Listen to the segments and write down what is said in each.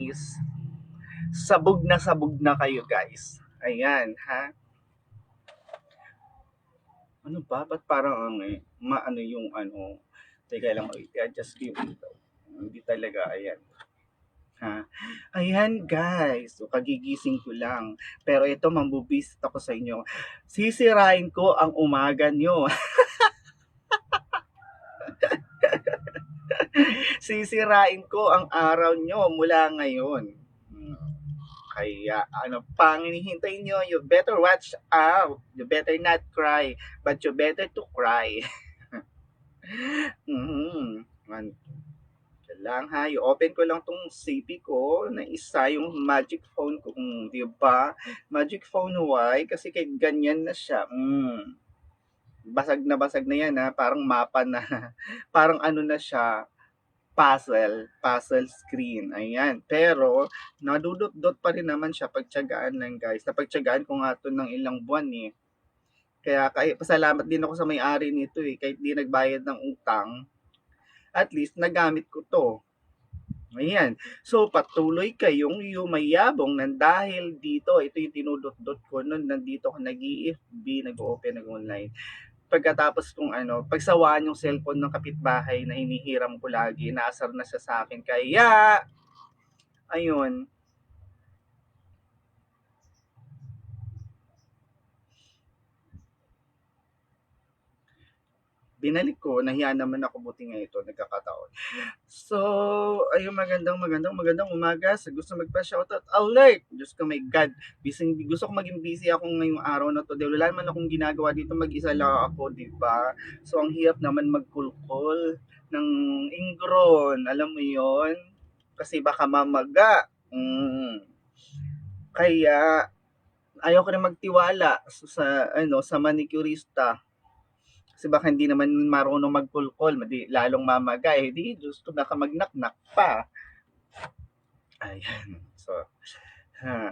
is sabog na kayo guys. Ayan, ha? Ano ba? Ba't parang maano yung ano? Teka lang, i-adjust ko yung ito. Hindi talaga, ayan. Ha? Ayan guys, so kagigising ko lang. Pero ito, mambubisit ako sa inyo. Sisirain ko ang umaga nyo. Sisirain ko ang araw nyo mula ngayon. Hmm. Kaya ano pang hinihintay nyo, you better watch out. You better not cry, but you better to cry. mm lang ha, i-open ko lang tong CP ko na isa yung Magic Phone ko, di ba? Magic Phone Y kasi kay ganyan na siya. Basag na yan ha, parang mapa na. Parang ano na siya, puzzle screen. Ayan. Pero, nadudot-dot pa rin naman siya. Pagtyagaan lang guys. Napagtyagaan ko nga to ng ilang buwan eh. Kaya pasalamat din ako sa may-ari nito eh. Kahit di nagbayad ng utang, at least nagamit ko to. Ayan. So, patuloy kayong yumayabong nang dahil dito, ito yung tinudot-dot ko nun, nandito ako nag-EFB, nag-open, nag-online. Pagkatapos kung pagsawaan yung cellphone ng kapitbahay na hinihiram ko lagi, naasar na siya sa akin. Kaya, ayun, binalik ko, nahiya naman ako, buti nga ito, nagkakataon. So, ayun, magandang umaga sa gusto magpa-shoutout alert. Diyos ko, my God, gusto ko maging busy ako ngayong araw na to. Dahil wala naman akong ginagawa dito, mag-isa lang ako, di ba? So, ang hirap naman magkulkol ng ingron, alam mo yon, kasi baka mamaga. Kaya, ayoko na magtiwala sa manicurista. Kasi baka hindi naman marunong magkulkol, lalong mamaga eh. Di, gusto baka magnaknak pa. Ayan. So, ha.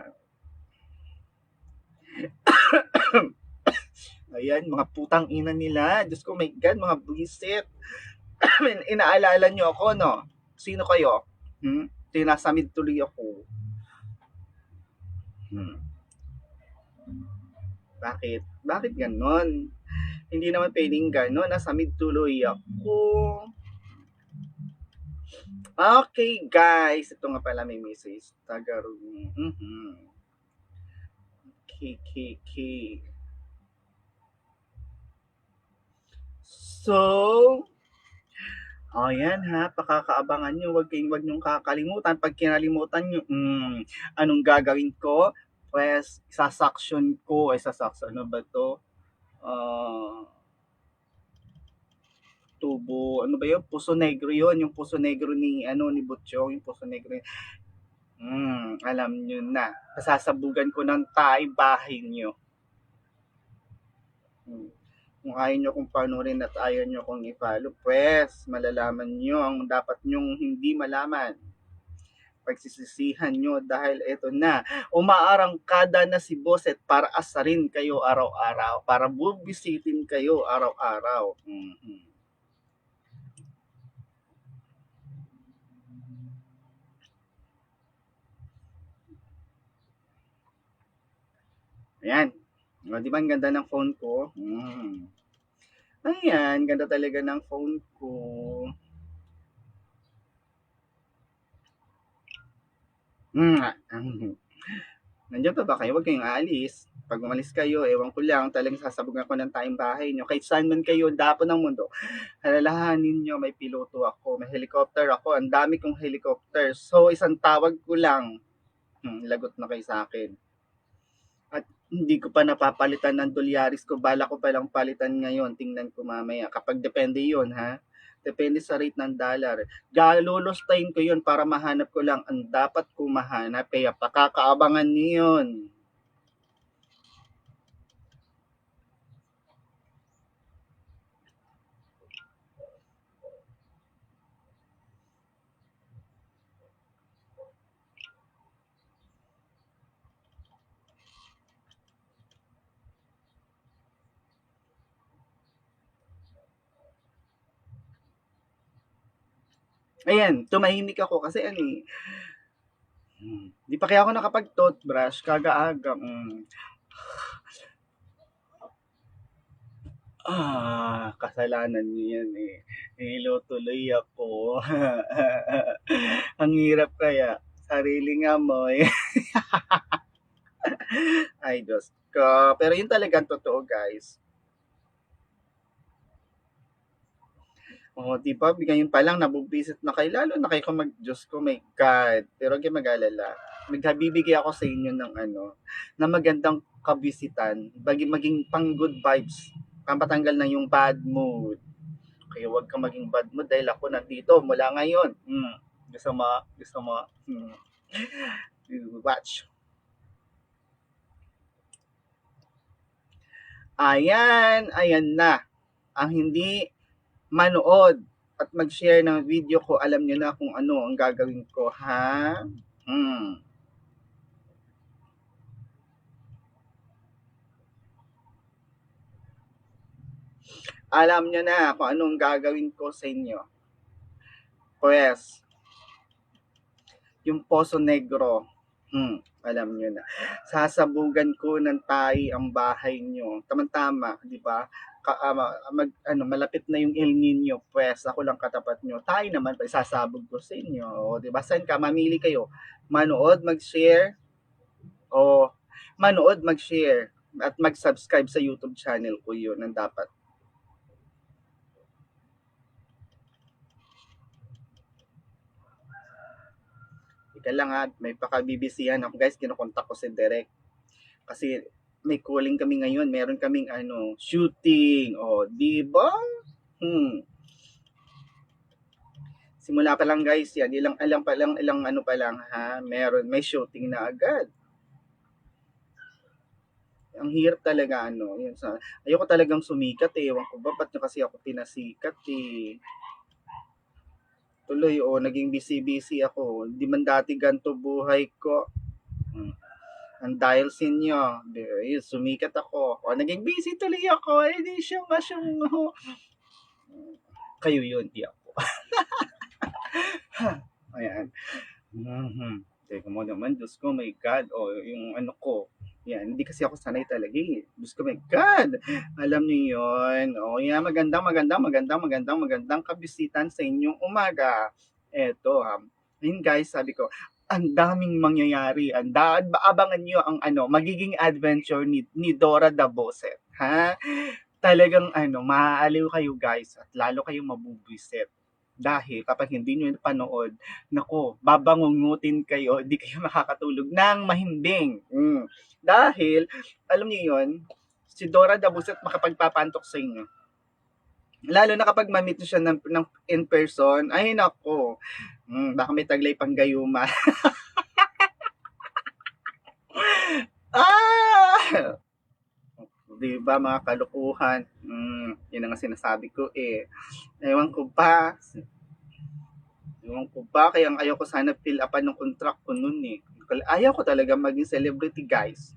Ayan, mga putang ina nila. Diyos ko, my God, mga buwisit. Inaalala nyo ako, no? Sino kayo? Tinasamid tuloy ako. Bakit? Bakit ganon? Hindi naman pwedeng ganon. Nasamid tuloy ako. Okay, guys. Ito nga pala may message. Tagarong. KKK. So, ayan ha, pakakaabangan nyo. Huwag nyong kakalimutan. Pag kinalimutan nyo, anong gagawin ko? Pues, sasaksyon ko. Sasaksyon, ano ba to? Tubo, ano ba yun? Puso Negro yun. Yung Puso Negro ni Butchong. Yung Puso Negro. Alam nyo na. Pasasabugan ko ng bahay nyo. Kung ayaw nyo kung panoorin at ayaw nyo kung i-follow, pues, malalaman nyo ang dapat nyong hindi malaman. Pagsisisihan nyo dahil eto na, umaarangkada na si Boset para asarin kayo araw-araw, para bubisitin kayo araw-araw. Ayan. O, di ba ang ganda ng phone ko? Ayan, ganda talaga ng phone ko. Nandiyan pa ba kayo? Huwag kayong aalis. Pag umalis kayo, ewan ko lang, talagang sasabugan ko ng tayong bahay nyo. Kahit saan man kayo, dapo ng mundo, halalahanin nyo, may piloto ako, may helicopter ako, ang dami kong helicopter. So, isang tawag ko lang, lagot na kayo sa akin. At hindi ko pa napapalitan ng dolyaris ko, bala ko palang palitan ngayon, tingnan ko mamaya. Kapag depende yun, ha? Depende sa rate ng dollar. Galulustayin ko yun para mahanap ko lang ang dapat kong mahanap. Kaya pakakaabangan niyo yun. Ayan, tumahimik ako kasi Di pa kaya ako nakapag-toothbrush, kaga-aga. Kasalanan niyo yan eh. Nahilo tuloy ako. Ang hirap kaya. Sariling amoy. Ay, Diyos ko. Pero yun talagang totoo, guys. Oh, 'di ba? Ngayon pa lang nabubisit na kayo, lalo na kayo kung Diyos ko, my God. Pero huwag kayong mag-alala. Magbibigay ako sa inyo ng na magandang kabisitan, maging pang good vibes, pampatanggal na yung bad mood. Kaya huwag kang maging bad mood dahil ako nandito mula ngayon. Gusto mo? Gusto mo? Watch. Ayan na. Ang hindi manood at mag-share ng video ko, alam niyo na kung ano ang gagawin ko, ha? Alam niyo na kung anong gagawin ko sa inyo. Pues, yung Poso Negro, alam niyo na. Sasabugan ko ng tahi ang bahay niyo. Tama-tama, di ba? Malapit na yung El Nino, pues ako lang katapat nyo. Tayo naman, sasabog ko sa inyo. O, diba? Saan ka? Mamili kayo. Manood, mag-share, o manood, mag-share, at mag-subscribe sa YouTube channel ko, yun ang dapat. Ika lang ha, may paka-BBC-han ako guys, kinukontak ko si Direk. Kasi may calling kami ngayon, meron kaming shooting, o, di ba? Simula pa lang guys yan, ilang pa lang ha, may shooting na agad. Ang hirap talaga yun ayoko talagang sumikat eh, ewan ko ba, ba't kasi ako pinasikat eh. Tuloy naging busy ako, hindi man dati ganito buhay ko. Ang dahil sa inyo, sumikat ako, naging busy tuloy ako, di siya masyong kayo yun, di ako. Ayan. Teka mo naman, Diyos ko, my God. Yung ko. Yan, hindi kasi ako sanay talaga eh. Diyos ko, my God. Alam niyo yun. Yan, magandang kabisitan sa inyong umaga. Eto, yun guys, sabi ko, ang daming mangyayari. Abangan niyo ang magiging adventure ni Dora the Boset. Ha? Talagang maaaliw kayo guys at lalo kayong mabubwisit. Dahil kapag hindi nyo napanood, nako, babangungutin kayo, hindi kayo makakatulog ng mahimbing. Dahil, alam niyo yon, si Dora Dabuset makapagpapantok sa inyo. Lalo na kapag ma-meet siya ng in person, ay nako, baka may taglay pang gayuma. Diba mga kalukuhan? Yun ang sinasabi ko eh. Ewan ko ba, kaya ayaw ko sana fill upan ng contract ko nun eh. Ayaw ko talaga maging celebrity guys.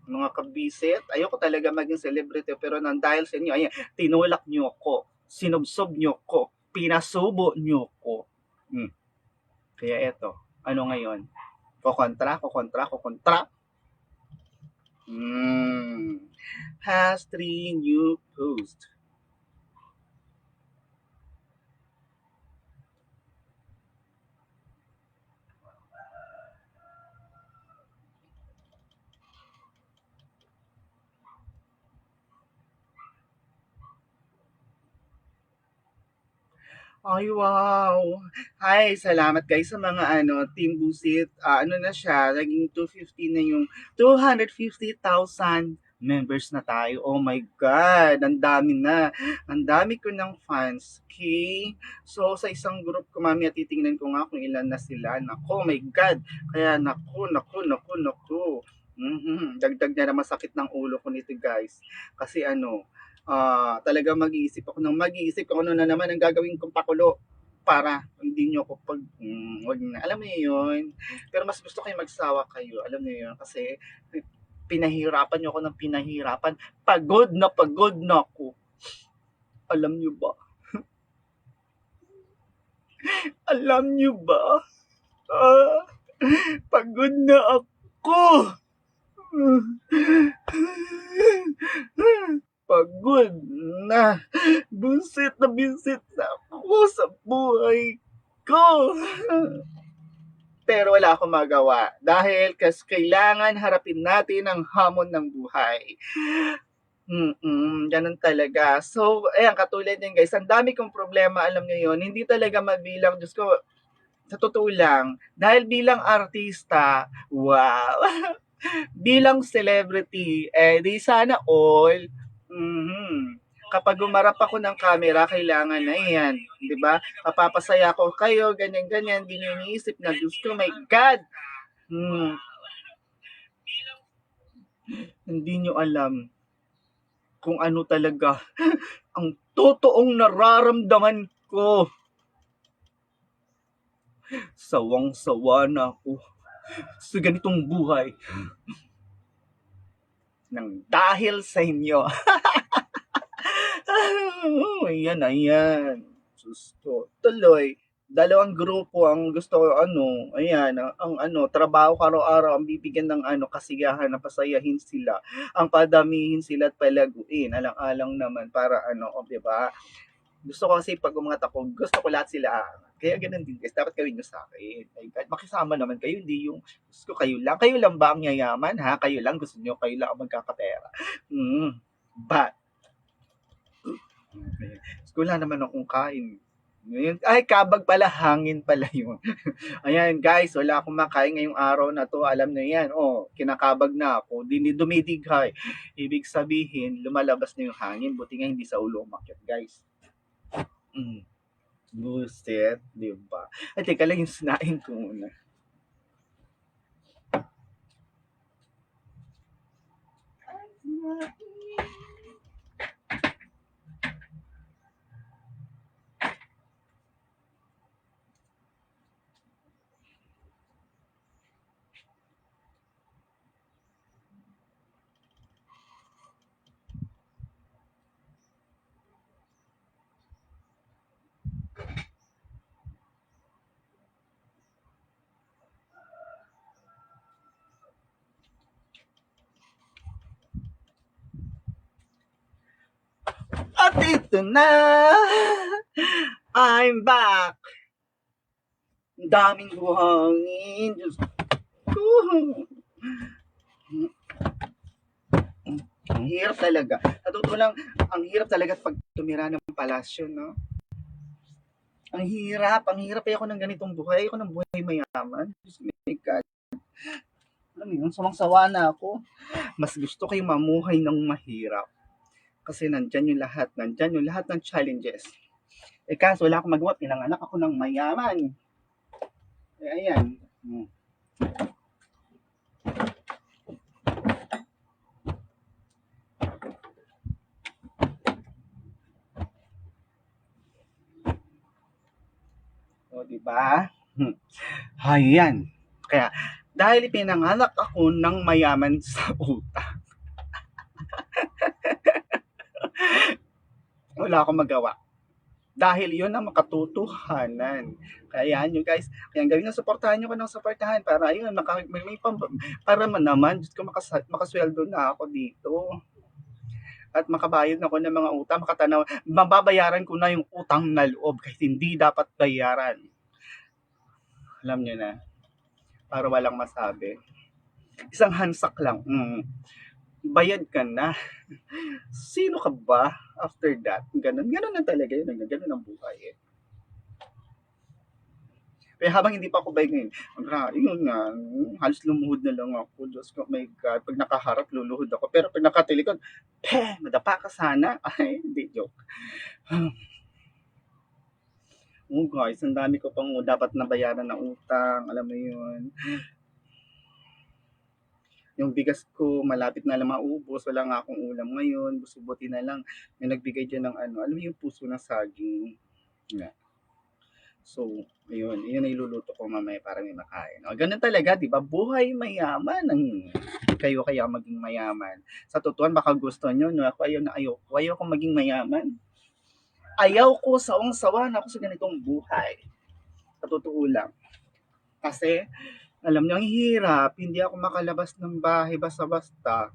Mga kabisit, ayaw ko talaga maging celebrity, pero nang dahil sa inyo, ayan, tinulak nyo ako, sinubsob nyo ako, pinasubo nyo ako. Kaya eto, ano ngayon? Kukontra. Has 3 new posts. Ay, wow! Hi, salamat guys sa mga Team Busit. Na siya, naging 250 na yung 250,000 members na tayo. Oh my God, ang dami na. Ang dami ko ng fans. Okay? So, sa isang group ko, mamaya titingnan ko nga kung ilan na sila. Nako, my God. Kaya, naku. Dagdag na naman sakit ng ulo ko nito guys. Kasi talaga mag-iisip ako kung ano na naman ang gagawin kong pakulo para hindi nyo ako wag na, alam niyo yun. Pero mas gusto kayo magsawa kayo, alam niyo yun, kasi pinahirapan nyo ako ng pinahirapan, pagod na ako, alam niyo ba? Alam niyo ba? Pagod na ako. Pagod na. Busit na bisit na ako sa buhay ko. Pero wala akong magawa dahil kailangan harapin natin ang hamon ng buhay. Ganun talaga. So, ayan, katulad din guys, ang dami kong problema, alam niyo yun, hindi talaga mabilang, Diyos ko, sa totoo lang, dahil bilang artista, wow, bilang celebrity, di sana all, kapag umarap ako ng camera, kailangan na yan, di ba? Papapasaya ko kayo, ganyan-ganyan, di nyo iniisip na, Diyos ko, my God, hindi nyo alam kung ano talaga ang totoong nararamdaman ko. Sawang-sawa na ako sa ganitong buhay nang dahil sa inyo. Ayan. Susto. Tuloy. Dalawang grupo ang gusto ko, ayan, ang trabaho ko araw-araw, ang bibigyan ng kasiyahan na pasayahin sila, ang padamihin sila at palaguin, alang-alang naman para di ba? Gusto ko kasi pag umangat ako, gusto ko lahat sila. Kaya ganun din guys, dapat gawin nyo sa akin. Makisama naman kayo, hindi yung gusto kayo lang. Kayo lang ba ang yayaman ha? Kayo lang, gusto nyo, kayo lang ang magkakapera. But, gusto lang naman akong kain. Ay, kabag pala, hangin pala yun. Ayan guys, wala akong makain ngayong araw na to. Alam nyo yan, kinakabag na ako. Dumidighay. Ibig sabihin, lumalabas na yung hangin. Buti nga hindi sa ulo umakyat guys. Buset, di ba? Ay, teka lang yung sinain ko muna. At ito na, I'm back. Ang daming buhangin. Diyos ko. Ang hirap talaga. Sa totoo lang, ang hirap talaga pag tumira ng palasyo, no? Ang hirap. Ayoko ng ganitong buhay. Ayoko ng buhay mayaman. Diyos ko, my God. Alam mo yun, sawang-sawa na ako. Mas gusto ko yung mamuhay ng mahirap. Kasi nandyan yung lahat ng challenges. Kaso wala akong magawa, pinanganak ako ng mayaman. Ayan. O, diba? Ayan. Kaya, dahil pinanganak ako ng mayaman sa utak, wala akong magawa. Dahil yun ang makatotohanan. Kaya nyo guys, kaya gawin na suportahan nyo ko ng suportahan para ayun, para naman, Diyos ko, makasweldo na ako dito. At makabayad na ako ng mga utang, mababayaran ko na yung utang na loob kahit hindi dapat bayaran. Alam nyo na, para walang masabi. Isang hansak lang, bayad ka na. Sino ka ba after that? Ganun na talaga yun. Ganun ang buhay eh. Kaya habang hindi pa ako bayad ngayon, yun nga, halos lumuhod na lang ako. Diyos ko, my God, pag nakaharap, luluhod ako. Pero pag nakatilikod, madapa ka sana. Ay, hindi, joke. Oh guys, ang dami ko pang dapat nabayaran na utang. Alam mo yun. Yung bigas ko, malapit na lang maubos. Wala nga akong ulam ngayon. Buti na lang. May nagbigay dyan ng alam mo yung puso ng saging. Yeah. So, ayun. Yun ay iluluto ko mamaya para may makain. Ganun talaga, di ba? Buhay mayaman. Kayo kaya maging mayaman. Sa totoo, baka gusto nyo, no? Ako ayaw ko maging mayaman. Ayaw ko, sawang-sawa na ako sa ganitong buhay. Sa totoo lang. Kasi, Alam niyo ang hirap, hindi ako makalabas ng bahay basta-basta.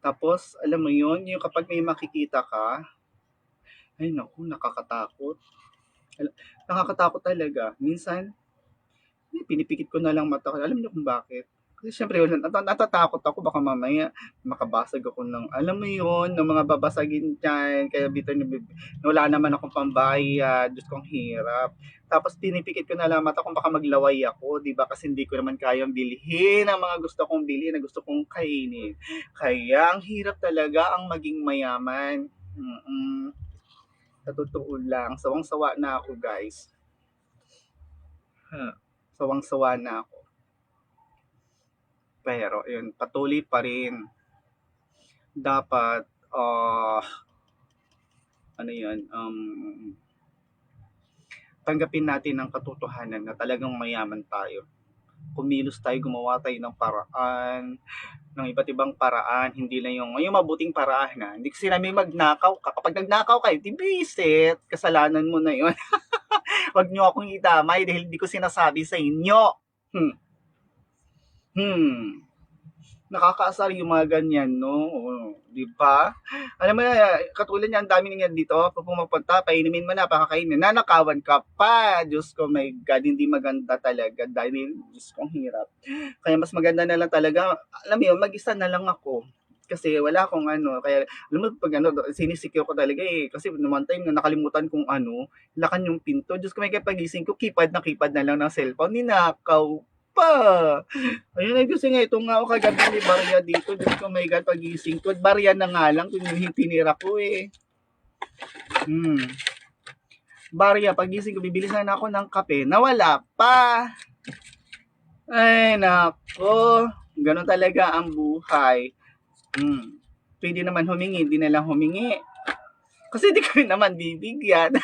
Tapos alam mo 'yun, yung kapag may makikita ka, ay naku nakakatakot. Nakakatakot talaga. Minsan pinipikit ko na lang mata ko. Alam niyo kung bakit? Kasi siyempre natatakot ako baka mamaya makabasag ako ng alam mo yun, ng mga babasagin diyan kaya bitter na wala naman akong pambayad, Diyos kong hirap. Tapos pinipikit ko na lang mata kung baka maglaway ako, 'di ba? Kasi hindi ko naman kayang bilhin ang mga gusto kong bilhin, na gusto kong kainin. Kaya ang hirap talaga ang maging mayaman. Sa totoo lang, sawang-sawa na ako, guys. Sawang-sawa na ako. Pero yun, patuloy pa rin. Dapat, ano yun, tanggapin natin ang katotohanan na talagang mayaman tayo. Kumilos tayo, gumawa tayo ng paraan, ng iba't ibang paraan, hindi na yung mabuting paraan na. Hindi kasi namin magnakaw ka. Kapag nagnakaw kayo, di bisit, kasalanan mo na yun. Huwag nyo akong itamay dahil hindi ko sinasabi sa inyo. Nakakaasar yung mga ganyan, no? Di ba? Alam mo na, katulad niya, ang dami niyan dito, pag pumapunta, painimin mo na, pakakainin, nanakawan ka pa. Diyos ko, my God, hindi maganda talaga dahil, Diyos kong hirap. Kaya mas maganda na lang talaga, alam mo yun, mag-isa na lang ako. Kasi wala akong ano, kaya, alam mo, pag ano, sinisecure ko talaga eh. Kasi one time na nakalimutan kong ano, lakan yung pinto. Diyos ko, may pagising ko, keypad na lang ng cellphone, ninakaw pa. Ayun, ay kasi nga itong nga ako kagabi ni barya dito. Diyos ko, my God, pagising ko. Barya na nga lang kung yung tinira ko eh. Barya, pagising ko, bibili sana ako ng kape. Nawala pa. Ay, nako. Ganon talaga ang buhay. Pwede naman humingi, hindi na lang humingi. Kasi di ko rin naman bibigyan.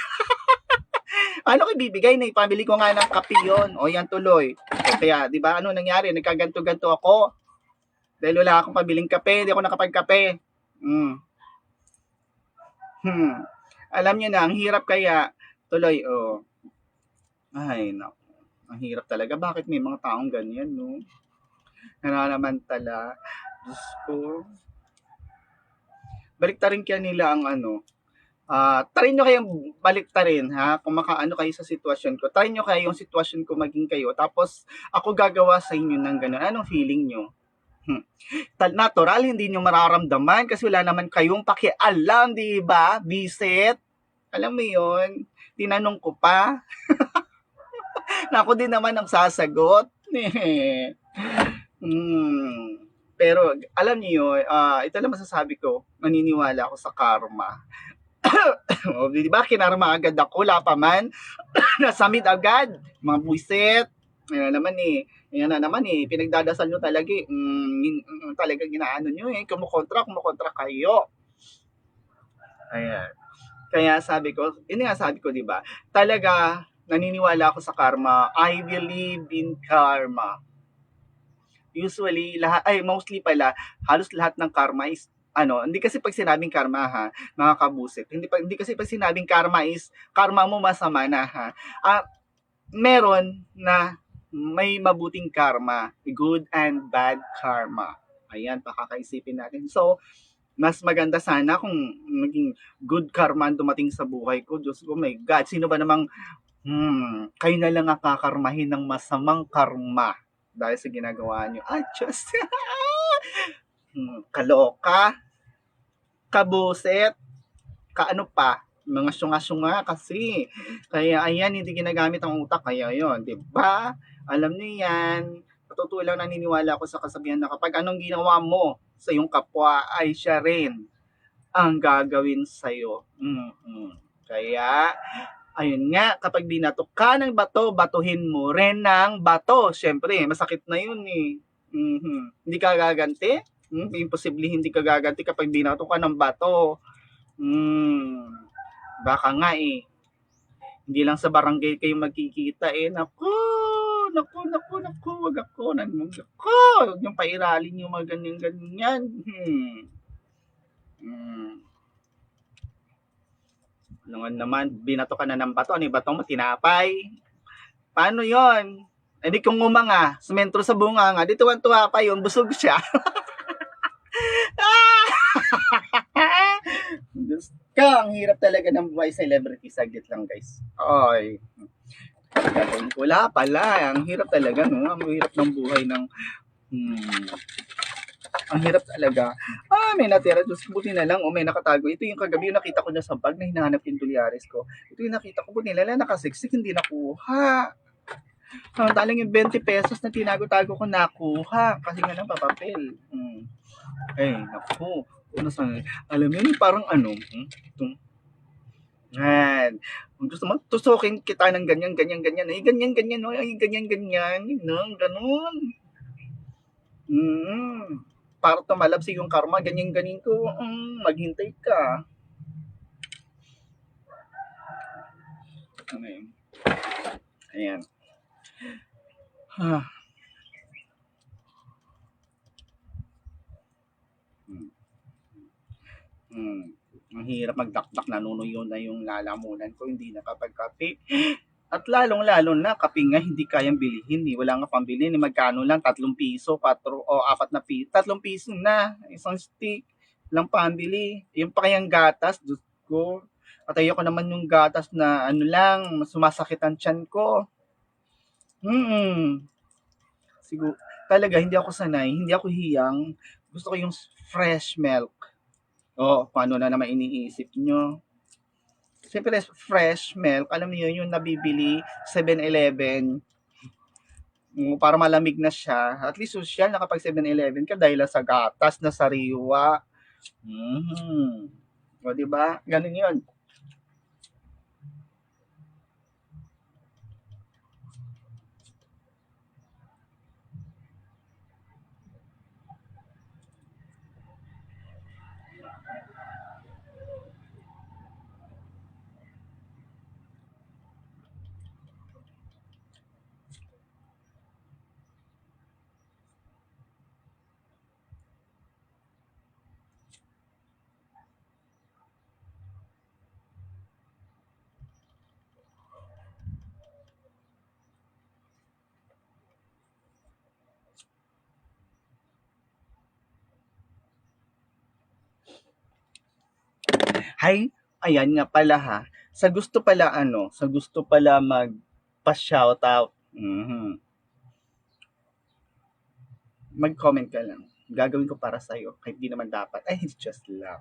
Ano ko bibigay na ipamili ko nga ng kape yun. O yan tuloy. O, kaya, di ba, ano nangyari? Nagkaganto-ganto ako. Dahil wala akong pabiling kape, hindi ako nakapagkape. Alam niyo na, ang hirap kaya. Tuloy, oh. Ay, naku. Ang hirap talaga. Bakit may mga taong ganyan, no? Nananamantala. Diyos ko. Baliktarin kaya nila ang ano. Try nyo kayong baliktarin, ha? Kung makaano kayo sa sitwasyon ko. Try nyo kayo yung sitwasyon ko maging kayo. Tapos, ako gagawa sa inyo ng gano'n. Anong feeling nyo? Natural, hindi nyo mararamdaman kasi wala naman kayong pakialam, di ba? Visit. Alam mo yun? Tinanong ko pa. Na ako din naman ang sasagot. Pero alam niyo, ito lang masasabi ko, naniniwala ako sa karma. O, di ba kinarma agad ako, wala pa man. Nasamit agad. Mga buwisit. Ayan na naman eh. Pinagdadasal nyo talaga eh. Talagang ginaano nyo eh. Kumukontra kayo. Ayan. Kaya sabi ko, yun nga sabi ko, di ba? Talaga, naniniwala ako sa karma. I believe in karma. Usually, mostly pala, halos lahat ng karma is, hindi kasi pag sinabing karma ha, mga kabusit, hindi kasi pag sinabing karma is, karma mo masama na ha. Meron na may mabuting karma, good and bad karma. Ayan, pakakaisipin natin. So, mas maganda sana kung maging good karma dumating sa buhay ko. Diyos ko, my God, sino ba namang kayo na lang ang kakarmahin ng masamang karma dahil sa ginagawa nyo. Diyos. Kaloka, kabuset, kaano pa, mga syunga-syunga kasi. Kaya ayan, hindi ginagamit ang utak. Kaya yon, di ba? Alam niyo yan. Totoo lang naniniwala ako sa kasabihan na kapag anong ginawa mo sa iyong kapwa ay siya rin ang gagawin sa'yo. Kaya, ayun nga, kapag binato ka ng bato, batuhin mo rin ng bato. Siyempre, masakit na yun eh. Hindi ka gaganti? Imposible hindi ka gaganti kapag binato ka ng bato. Baka nga eh. Hindi lang sa barangay kayo magkikita eh. Naku, wag ako. Huwag niyong pairalin yung mga ganyan. Naman, binato ka na ng bato. Ano yung bato mo? Tinapay? Paano yon? Hindi kung umanga, sumentro sa bunganga, di tuwan-tuwa pa yun, busog siya. Diyos ka, ang hirap talaga ng buhay celebrity. Saglit lang, guys. Ay, wala pala. Ang hirap talaga, no? Ang hirap ng buhay ng... ang hirap talaga. May natira. Diyos, buti na lang. May nakatago. Ito yung kagabi yung nakita ko na sa bag na hinahanap yung tulyares ko. Ito yung nakita ko. Buti nila nakasiksik, hindi nakuha. Samantalang yung 20 pesos na tinago-tago ko nakuha. Kasi nga lang papapel. Ay, naku. Alam mo yun, parang itong yan. Kung gusto mo, tusukin kita ng ganyan. Ay, ganyan, no? Ay, ganyan. No? Ganun. Para tumalabsi yung karma, ganyan ko. Maghintay ka. Ano yun? Ayan. Ang hirap magdakdak, nanunuyo na yung lalamunan ko, hindi nakapagkape. At lalong-lalo na, kape nga hindi kayang bilihin. Wala nga pambili. Magkano lang? 3 piso, 4 o 4 na piso. 3 piso na. Isang stick. Lang pambili. Yung pa kayang gatas, Diyos ko. At ayoko naman yung gatas na sumasakit ang tiyan ko. Siguro, talaga, hindi ako sanay. Hindi ako hiyang. Gusto ko yung fresh milk. Paano na naman iniisip nyo? Siyempre, fresh milk, alam niyo yung nabibili 7-Eleven, para malamig na siya. At least social na kapag 7-Eleven ka dahil sa gatas na sariwa. O, diba? Ganun yun. Hay, ayan nga pala ha. Sa gusto pala magpa-shoutout. Mag-comment ka lang. Gagawin ko para sa'yo. Kahit di naman dapat. Ay, just lang.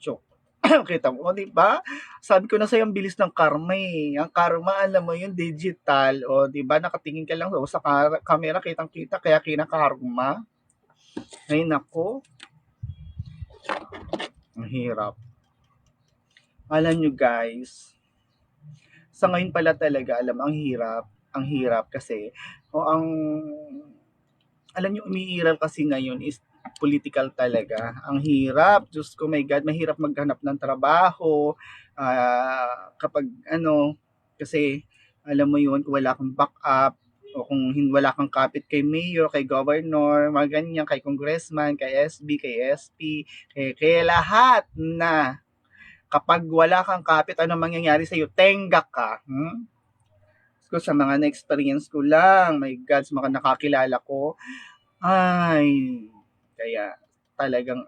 Joke. Kita mo, di ba? Sabi ko na sa'yo, ang bilis ng karma eh. Ang karma, alam mo yun, digital. O, di ba? Nakatingin ka lang sa camera, kitang-kita, kaya kinakarma. Ay, nako. Ang hirap. Alam nyo guys, sa ngayon pala talaga, ang hirap kasi, alam nyo, umiiral kasi ngayon is political talaga. Ang hirap, Diyos ko, my God, mahirap maghanap ng trabaho, kapag kasi, alam mo yun, kung wala kang backup, o kung wala kang kapit kay mayor, kay governor, mga ganyan, kay congressman, kay SB, kay SP, kay lahat na kapag wala kang kapit, ano mangyayari sa'yo? Tenga ka. So, sa mga na-experience ko lang, my God, sa mga nakakilala ko, ay, kaya talagang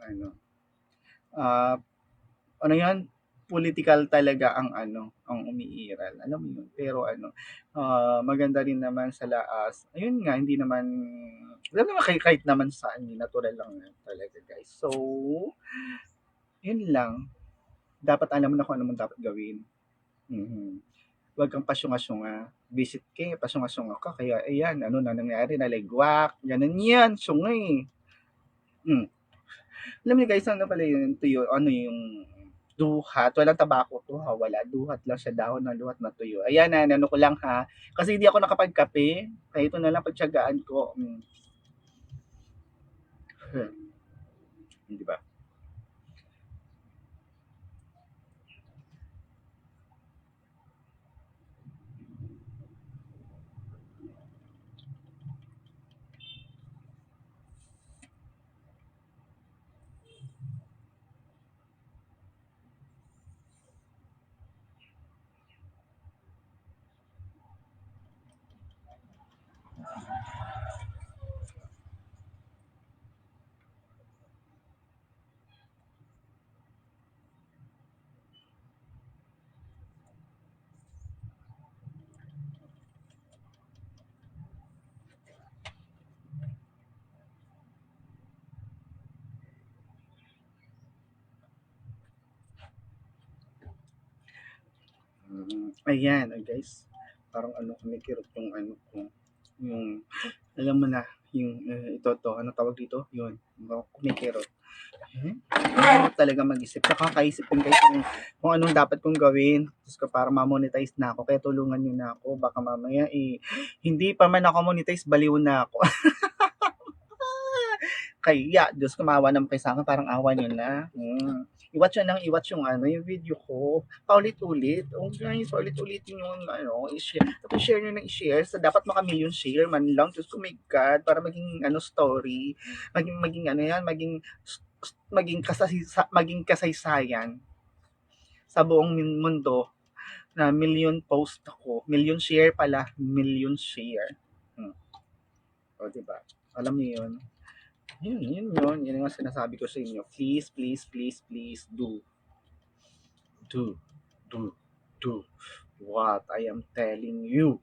yan, political talaga ang ang umiiral. Alam mo yun. Pero maganda rin naman sa laas. Ayun nga, hindi naman, alam naman kahit naman saan, natural lang talaga guys. So, yun lang. Dapat alam mo na kung ano dapat gawin. Huwag kang pasyunga-syunga. Visit ka, pasyunga-syunga ka. Kaya, ayan, ano na nangyari, naligwak. Ganun yan, syunga eh. Alam niyo guys, ano pala yun, tuyo, yung duhat. Walang tabako to ha, wala. Duhat lang siya, dahon ng duhat na tuyo. Ayan na, ko lang ha. Kasi hindi ako nakapagkape. Kaya ito na lang pagtyagaan ko. Di ba? Ayan, guys. Parang kumikirot yung ko. Yung, alam mo na, yung ano tawag dito? Yun, kumikirot. Mahirap talaga mag-isip. Nakakaisip din guys kung anong dapat kong gawin. Tapos para ma-monetize na ako. Kaya tulungan nyo na ako. Baka mamaya hindi pa man ako monetize, baliw na ako. Kaya, Diyos kumawa naman kayo sa akin, parang awa nyo na. I-watch nyo lang, i-watch yung yung video ko. Paulit-ulit. Guys, paulit-ulitin yung i-share. Tapos share nyo na i-share. So, dapat maka-million share man lang. Diyos ko, my God, para maging story. Maging yan, maging kasaysayan sa buong mundo na million post ako. Million share pala. Million share. O, diba? Alam niyo yun? Yun yung sinasabi ko sa inyo. Please, please, please, please do what I am telling you.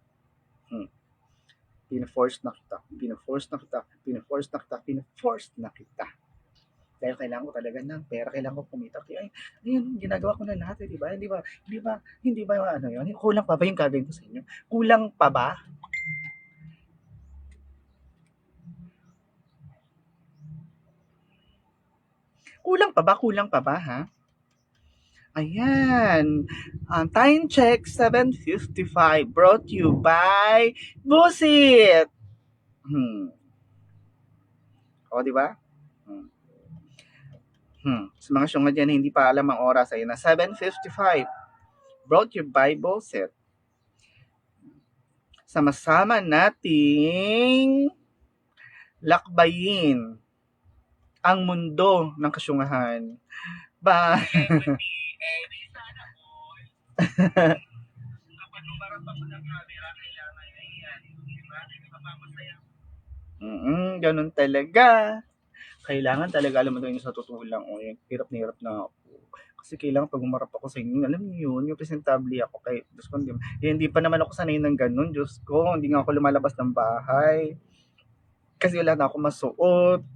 Pina-force na kita. Dahil kailangan ko talaga ng pera, kailangan ko kumita. Kaya ayun, ginagawa ko na lahat, di ba? Hindi ba yun? Kulang pa ba yung gagawin ko sa inyo? Kulang pa ba? Kulang pa ba, ha? Ayan. Time check, 7:55. Brought to you by Busit. O, di ba? Sa mga syungad yan, hindi pa alam ang oras. Ayun na, 7:55. Brought to you by Busit. Sama-sama nating lakbayin ang mundo ng kasyungahan. Bye! Kapag numarap ako ng camera, kailangan yan. Diba? Ganun talaga. Kailangan talaga, alam mo doon sa totoo lang, hirap na hirap na ako. Kasi kailangan pag umarap ako sa inyo, alam niyo yun, yung presentable ako kay Diyos ko, hindi pa naman ako sanay ng ganun, Diyos ko, hindi nga ako lumalabas ng bahay. Kasi wala na ako masuot.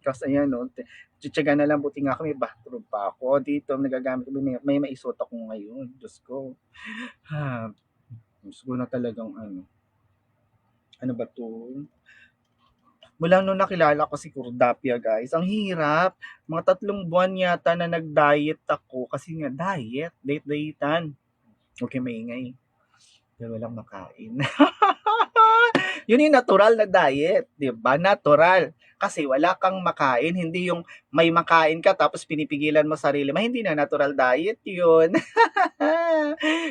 Kasi ayan, tsitsaga na lang, buti nga ako, may bathroom pa ako. Dito, nagagamit ko, may maisuot ako ngayon, Diyos ko. Diyos ko na talagang ano ba to? Mula nung nakilala ko si Kurdapia, guys, ang hirap. Mga 3 buwan yata na nag-diet ako. Kasi nga, date-datean. Okay, maingay. Pero walang makain. Yun yung natural na diet, di ba? Natural. Kasi wala kang makain, hindi yung may makain ka tapos pinipigilan mo sarili mo. Hindi na natural diet yun.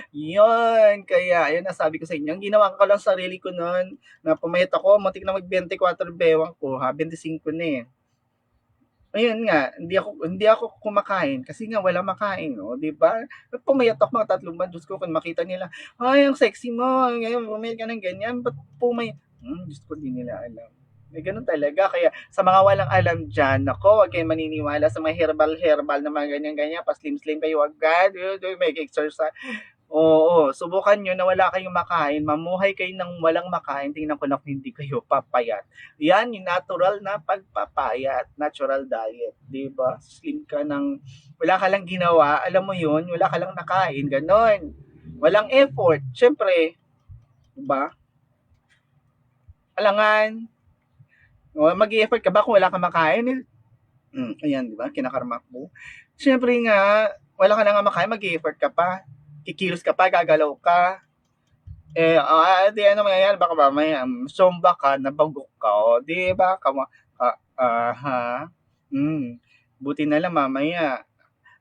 Yun, kaya yun nasabi ko sa inyo. Ang ginawa ko lang sarili ko noon, na pumayat ako, muntik na mag-24 bewang ko, 25 na eh. Ayun nga, hindi ako kumakain kasi nga wala makain, no, 'di ba? Pumayat ako mga 3 buwan, Diyos ko, kung makita nila, ay ang sexy mo, ngayon pumayat ka ng ganyan, ba't pumayat? Diyos ko, di nila alam. May ganun talaga. Kaya sa mga walang alam dyan, ako, huwag kayong maniniwala sa mga herbal na mga ganyan-ganyan, pa-slim-slim kayo agad, make exercise. Oo, subukan nyo na wala kayong makain, mamuhay kayo ng walang makain, tingnan ko na kung hindi kayo papayat. Yan yung natural na pagpapayat, natural diet, di ba? Slim ka ng, wala ka lang ginawa, alam mo yun, wala ka lang nakain, ganon. Walang effort, syempre, di ba? Alangan, mag-i-effort ka ba kung wala kang makain? Ayan, di ba? Kinakarma mo. Syempre nga, wala ka na nga makain, mag-i-effort ka pa. Kikilos ka pa, gagalaw ka. Di ano mangyayari, baka mamaya, somba ka, nabagok ka, di ba? Buti na lang mamaya,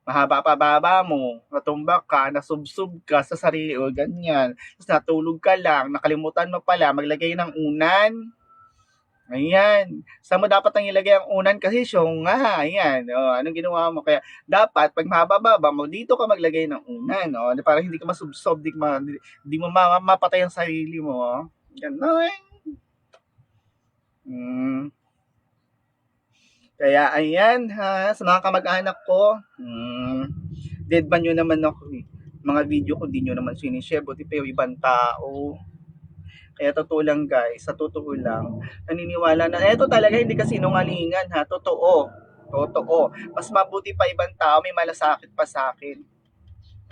mahaba pa baba mo, natumba ka, nasubsub ka sa sarili, o ganyan. Tapos natulog ka lang, nakalimutan mo pala, maglagay ng unan. Ayan. Saan mo dapat ang ilagay ang unan kasi syonga. Ayan. Anong ginawa mo? Kaya dapat pag mababa mo, dito ka maglagay ng unan. Para hindi ka masubsob, di mo mapatay ang sarili mo. Ganon. Kaya ayan ha, sa mga kamag-anak ko, dead ban nyo naman ako eh. Mga video ko, di nyo naman sinishare, buti pa yung ibang tao. Kaya totoo lang guys, sa totoo lang, naniniwala na, eto talaga hindi kasi sinungalingan ha, totoo. Mas mabuti pa ibang tao, may malasakit pa sa akin.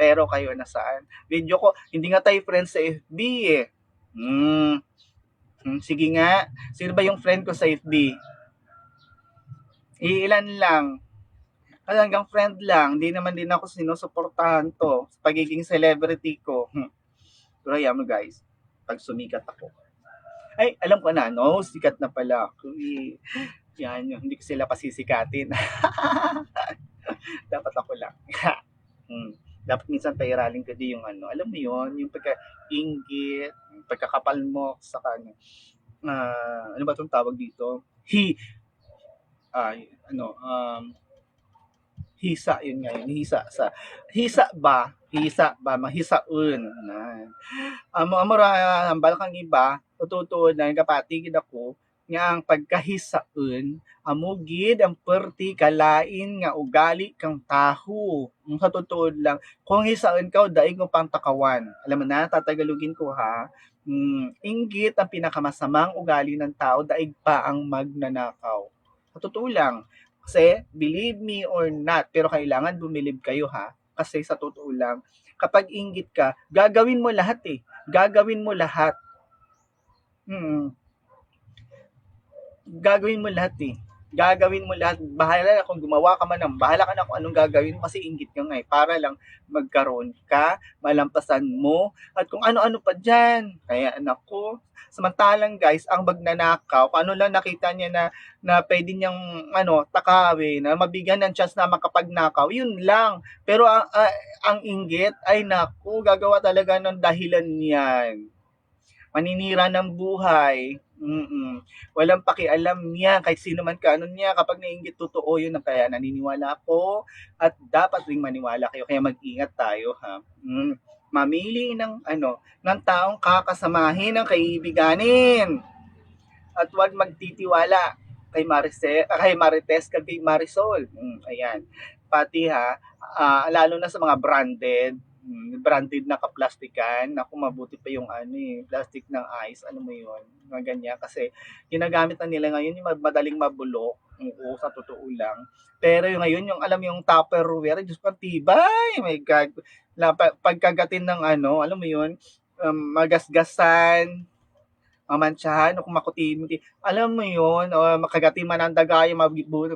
pero kayo nasaan? Video ko, hindi nga tayo friends sa FB eh. Sige nga, sino ba yung friend ko sa FB? Iilan lang. Hanggang friend lang, hindi naman din ako sinusuportahan to sa pagiging celebrity ko. Pero hayaan mo guys, pag sumikat ako. Ay, alam ko na, no, sikat na pala ako. Yan, hindi ko sila pasisikatin. Dapat ako lang. Dapat minsan pairalin ko din yung ano, alam mo yon, yung pagka-inggit, pagkakapal mo sa ano, ano ba itong tawag dito? Ano, hisa, yun nga yun, hisa ba, mahisaun na. Amora, ang balakang iba, tututuod na kapatigid ako, nga ang pagkahisaun, amugid ang perti kalain nga ugali kang taho. Sa tutuod lang, kung hisaun ka, daig mo pang takawan. Alam mo na, tatagalugin ko ha. Inggit ang pinakamasamang ugali ng tao, daig pa ang magnanakaw. Sa totoo lang, kasi believe me or not, pero kailangan bumilib kayo ha. Kasi sa totoo lang, kapag inggit ka, gagawin mo lahat eh. Gagawin mo lahat. Gagawin mo lahat eh. Gagawin mo lahat. Bahala na kung gumawa ka man ng, bahala ka na kung anong gagawin mo kasi inggit ka nga eh. Para lang magkaroon ka, malampasan mo, at kung ano-ano pa dyan. Kaya anak ko, samantalang guys, ang magnanakaw, kung ano lang nakita niya na pwede niyang takawin, na mabigyan ng chance na makapagnakaw, yun lang. Pero ang inggit, ay naku, gagawa talaga ng dahilan yan. Maninira ng buhay. Walang pakialam niya kahit sino man ka niya, kapag nainggit, totoo yun, kaya naniniwala ako at dapat ring maniwala kayo, kaya mag-ingat tayo ha. Mamili ng taong kakasamahin ng kaibiganin at huwag magtitiwala kay Marites kay Marisol. Ayan. Pati ha, lalo na sa mga branded na kaplastikan, naku, mabuti pa yung plastic ng ice, ano mo yun, mga ganyan, kasi ginagamit na nila ngayon yung madaling mabulok, sa totoo lang. Pero yung ngayon, yung alam yung Tupperware, Diyos ko, tibay, my God, pagkagatin ng alam mo yun, magasgasan, mamantsahan, o kung makutin, alam mo yun, o makagatin man ang dagay,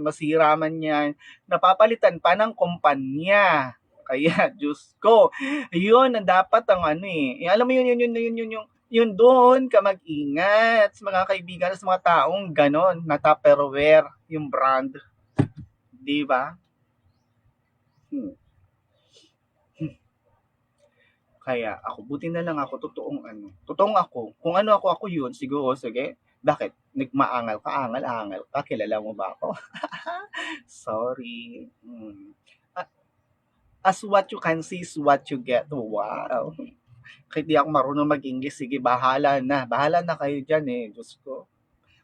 masira man yan, napapalitan pa ng kumpanya. Kaya, Diyos ko, yun ang dapat ang alam mo yun doon ka mag-ingat sa mga kaibigan, sa mga taong ganon, na Tupperware, yung brand. Di ba? Kaya ako, buti na lang ako, totoong ako. Kung ako yun, siguro, sige, bakit? Nagmaangal ka, angal ka, kilala mo ba ako? Sorry. As what you can see is what you get. Wow. Kahit di ako marunong mag-English, sige, bahala na. Bahala na kayo dyan eh. Diyos ko.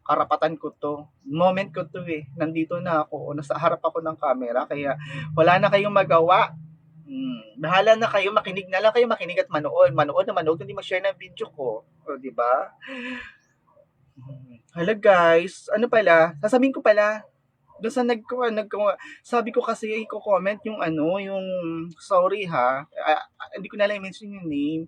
Karapatan ko to. Moment ko to eh. Nandito na ako. Nasa harap ako ng camera. Kaya wala na kayong magawa. Bahala na kayo. Makinig na lang kayo. Makinig at manood. Manood na manood. Hindi mag-share ng video ko. O, diba? Hala guys. Ano pala? Sasabihin ko pala. Doon sa sabi ko kasi i-comment yung yung sorry ha, hindi ko na lang mention yung name.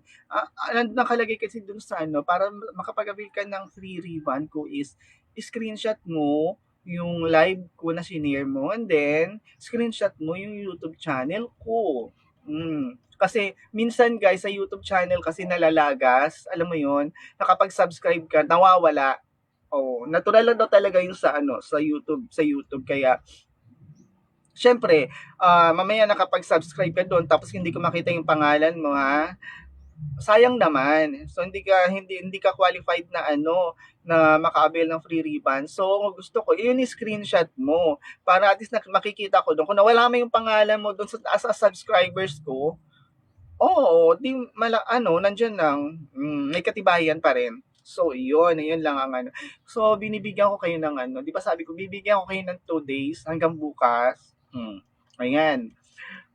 Nakalagay kasi doon sa para makapag-avail ka ng free ribbon ko is screenshot mo yung live ko na sinare mo, and then screenshot mo yung YouTube channel ko. Kasi minsan guys sa YouTube channel kasi nalalagas, alam mo yon, nakapag-subscribe ka, nawawala. Natural lang daw talaga yung sa YouTube, kaya syempre, mamaya nakapag-subscribe ka doon tapos hindi ko makita yung pangalan mo ha. Sayang naman. So hindi ka qualified na na maka-avail ng free ribbon. So gusto ko yun, screenshot mo para at least makikita ko doon kung nawala mo yung pangalan mo doon as subscribers ko. Di nandiyan lang. May katibayan pa rin. So, yun lang ang So, binibigyan ko kayo ng di ba sabi ko, bibigyan ko kayo ng 2 days hanggang bukas. Ayan.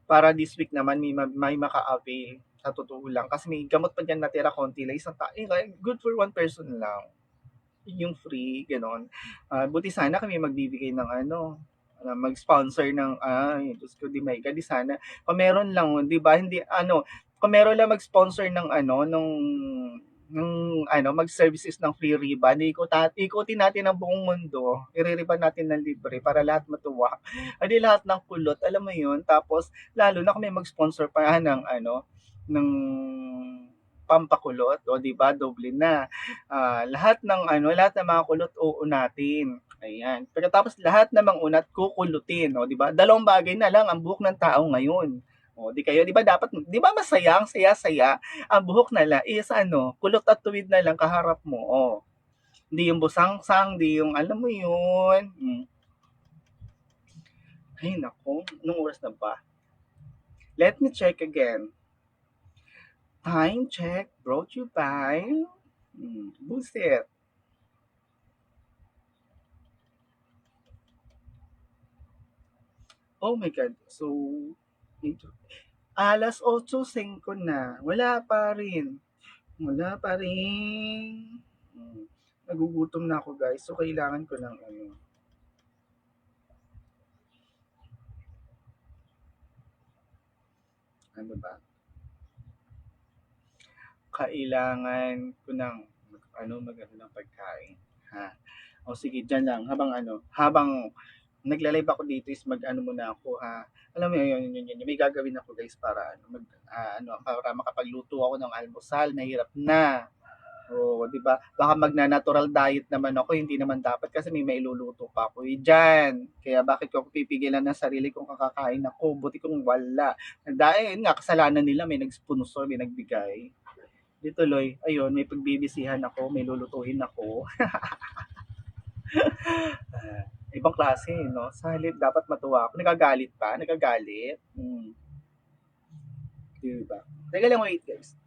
Para this week naman may maka-avail. Sa totoo lang. Kasi may gamot pa dyan natira konti lang. Good for one person lang. Yung free, ganon. Buti sana kami magbibigay ng mag-sponsor ng ay Diyos ko, 'di may di sana kung meron lang, 'di ba, hindi ano, kung meron lang mag-sponsor ng ano, nung ano, mag-services ng free ribbon, ikutin natin ang buong mundo, ire-ribbon natin ng libre para lahat matuwa. Hindi lahat ng kulot, alam mo 'yun? Tapos lalo na kung may mag-sponsor pa ng ano, ng pampakulot, o 'di ba, doble na. Lahat ng ano, lahat ng mga kulot uunatin. Ayan. Pagkatapos lahat ng mga unat kukulutin, o 'di ba? Dalawang bagay na lang ang buhok ng tao ngayon. O di kayo, 'di ba dapat, 'di ba masaya, ang saya-saya, ang buhok na lang is ano, kulot at tuwid na lang kaharap mo. Oh. Hindi yung busang-sang, hindi yung alam mo yun. Ay nako, anong oras na ba? Let me check again. Time check brought you by Buset. Oh my God. So, ito. Alas 8:05 na. Wala pa rin. Wala pa rin. Nagugutom na ako guys. So, kailangan ko ng ano ba? Kailangan ko ng mag-ano ng pagkain. Ha? O sige, dyan lang. Habang nagla-live ako dito is mag-ano muna ako, ha. Alam mo yun. May gagawin ako guys para para makapagluto ako ng almusal, nahirap na. Oo, 'di ba? Baka magna-natural diet naman ako, hindi naman dapat kasi may mailuluto pa ako diyan. Kaya bakit ko pipigilan ng sarili kong kakakain ako, buti kung wala. Dahil nga kasalanan nila, may nag-sponsor, may nagbigay. Di tuloy, ayun, may pagbibisihan ako, may lulutuin ako. Ibang klase, no? Sa halip dapat matuwa ako. Nagagalit pa? Nagagalit? Diba? Teka lang, wait guys.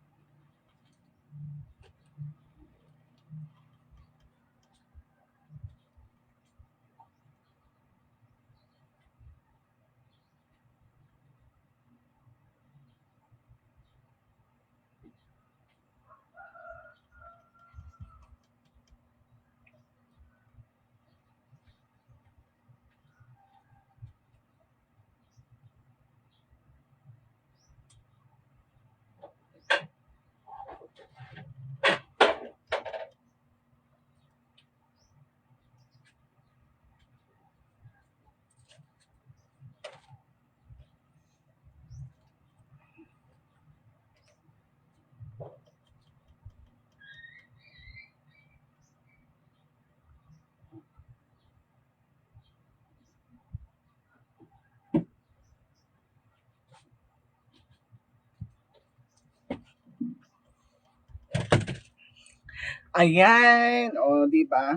Ayan, o, di ba?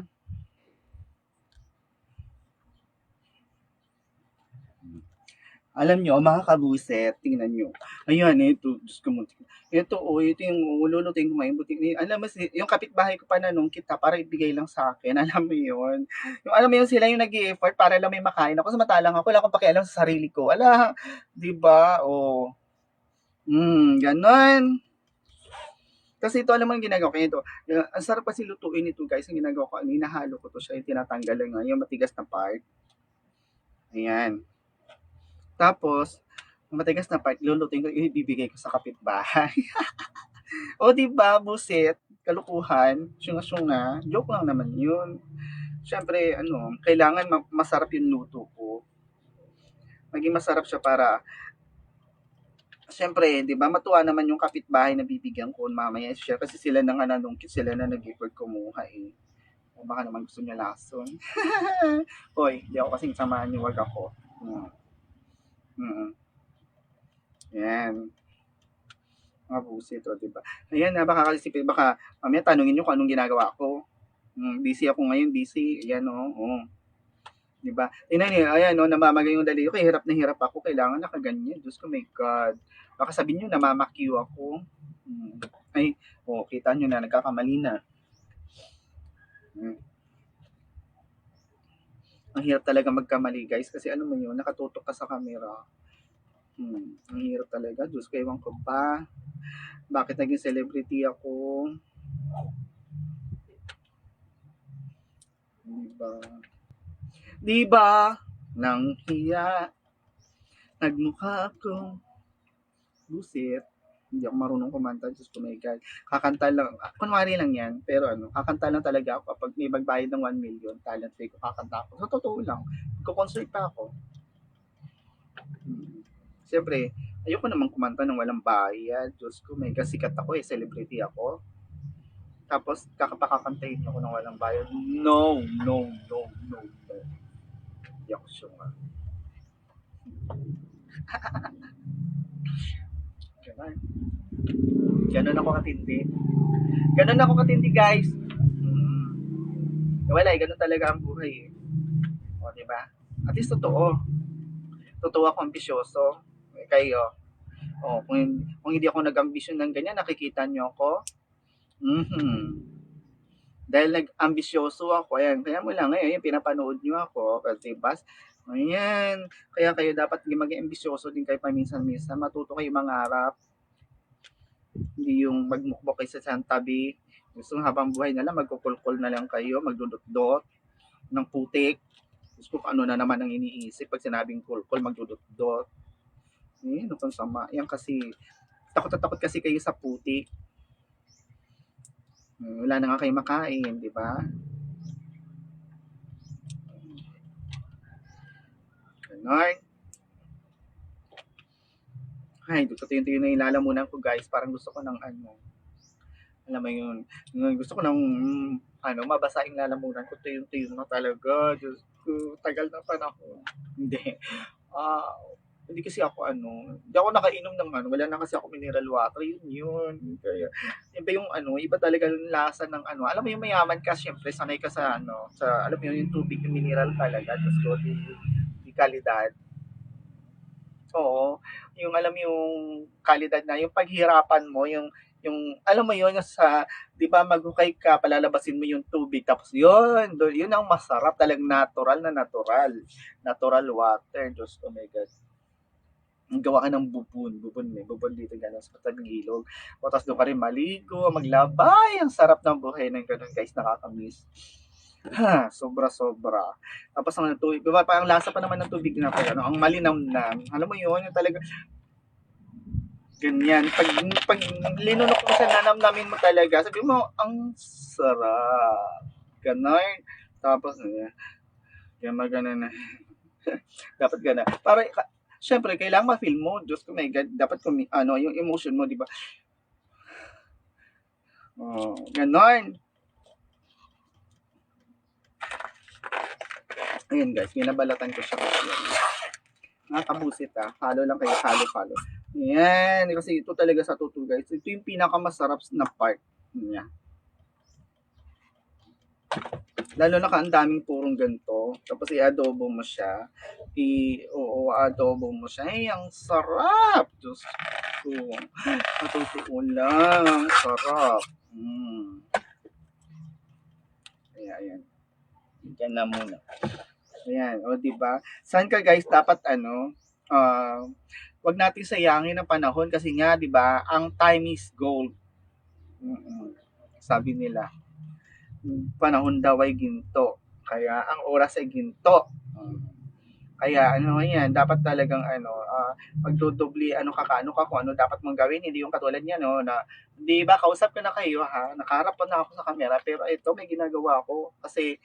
Alam nyo, mga kabuset, tingnan nyo. Ayan, ito, Diyos ko muntik. Ito yung ululutin ko ngayon. Buti, alam mo, yung kapitbahay ko pa nanong kita para ibigay lang sa akin. Alam mo yun? Yung, alam mo yun, sila yung nag-i-effort para lang may makain ako. Samantalang ako, wala akong pakialam sa sarili ko. Ala, di ba? O, ganon. Kasi ito, alam mo yung ginagawa ko ito. Ang sarap kasi lutuin ito, guys. Ang ginagawa ko, hinahalo ko to siya, yung tinatanggal lang yung matigas na part. Ayan. Tapos, matigas na part, lulutuin ko, ibibigay ko sa kapitbahay. O, di ba, buset, kalukuhan, syunga-syunga, joke lang naman yun. Siyempre, kailangan masarap yung luto ko. Maging masarap siya para, siyempre, di ba, matuwa naman yung kapitbahay na bibigyan ko mamaya siya kasi sila na nga nanungkit, sila na nag-effort kumuha eh. O baka naman gusto niya lason. Hoy, di ako kasing samahan niyo, wag ako. Mm. Yan. Mga busit, o, diba? Ayan na, baka kasi, baka, mamaya tanungin nyo kung anong ginagawa ko. Busy ako ngayon, busy. Ayan, diba? Tingnan niyo, ayan, namamagay yung dali ko. Hirap na hirap ako. Kailangan nakaganyan. Diyos ko, my God. Baka sabihin nyo, namamakyu ako. Ay, kita nyo na, nagkakamali na. Ang hirap talaga magkamali, guys. Kasi ano mo yun, nakatutok ka sa camera. Ang hirap talaga. Diyos ko, ewan ko pa. Bakit naging celebrity ako? Diba? Diba? Nang hiya, nagmukha akong busit. Hindi ako marunong kumanta, Diyos ko my God. Kakanta lang, kunwari lang yan, pero kakanta lang talaga ako kapag may magbayad ng 1 million, talent fee ko, kakanta ako. Sa totoo lang, magko-concert pa ako. Siyempre, ayoko naman kumanta ng walang bayad. Diyos ko, may sikat ako celebrity ako. Tapos, kakapakakantayin ako ng walang bayad. No, no, no, no, no. Hindi ako sure. Ganun. Ganun ako katindi. Ganun ako katindi, guys. Wala ganun talaga ang buhay O, di ba? At least totoo. Totoo ako ambisyoso. Kayo. Kung hindi ako nag-ambisyon ng ganyan, nakikita niyo ako. Dahil nag-ambisyoso ako, ayan, kaya mo lang ngayon, pinapanood niyo ako, kasi ayan, kaya kayo dapat maging ambisyoso din kayo paminsan-minsan, matuto kayo mangarap, hindi yung magmukbok kayo sa isang tabi, gusto habang buhay na lang, magkukulkol na lang kayo, magdudot-dot ng putik, gusto ko ano na naman ang iniisip, pag sinabing kulkol, magdudot-dot, eh, ano kang sama, yan kasi, takot na takot kasi kayo sa putik, wala na nga kayo makain, di ba? Ganon. Ay, tuyo-tuyo na yung lalamunan ko guys. Parang gusto ko ng alam mo yun, gusto ko ng mabasa yung lalamunan ko. Tuyo-tuyo na talaga. Diyos ko, tagal na panahon. Hindi. Hindi kasi ako hindi ako nakainom ng wala na kasi ako mineral water. Yun. Kaya, iba yung iba talaga yung lasa ng Alam mo yung mayaman ka, syempre, sanay ka sa sa, alam mo yun, yung tubig, yung mineral talaga. Diyos ko, di kalidad. Oo, yung alam yung kalidad na, yung paghirapan mo, yung alam mo yun, sa, di ba, maghukay ka, palalabasin mo yung tubig, tapos yun ang masarap, talagang natural na natural. Natural water, Diyos ko, my God. Ang gawa ka ng bubon dito gano'n sa tabing ilog. O tapos doon ka rin maligo, maglabay, ang sarap ng buhay ng gano'n guys, nakakamiss. Sobra-sobra. Tapos ang tubig, diba, parang lasa pa naman ng tubig na kaya, ang malinamnam. Alam mo yun, yung talaga, ganyan. Pag linunok mo sa nanamnamin mo talaga, sabi mo, ang sarap. Ganon. Tapos, kaya magana na. Dapat gana. Para, syempre, kailangan ma-feel mo. Diyos ko, my God, dapat yung emotion mo, di ba? Ganon. Ayan guys, binabalatan ko siya kasi nakakabusit follow lang kayo, follow. Ayan, kasi ito talaga sa totoo guys, ito yung pinakamasarap na part niya. Lalo na ang daming purong ganito, tapos i-adobo mo siya, adobo mo siya, ay ang sarap, Diyos ko, matutoo lang, sarap. Ayan, yan na muna. Ayan, o diba? Saan ka guys dapat wag natin sayangin ang panahon kasi nga 'di ba, ang time is gold. Sabi nila, panahon daw ay ginto. Kaya ang oras ay ginto. Kaya yan, dapat talagang magdudubli ka kung ano dapat mong gawin, hindi yung katulad niya na 'di ba kausap ko na kayo nakaharap pa na ako sa camera pero ito may ginagawa ako kasi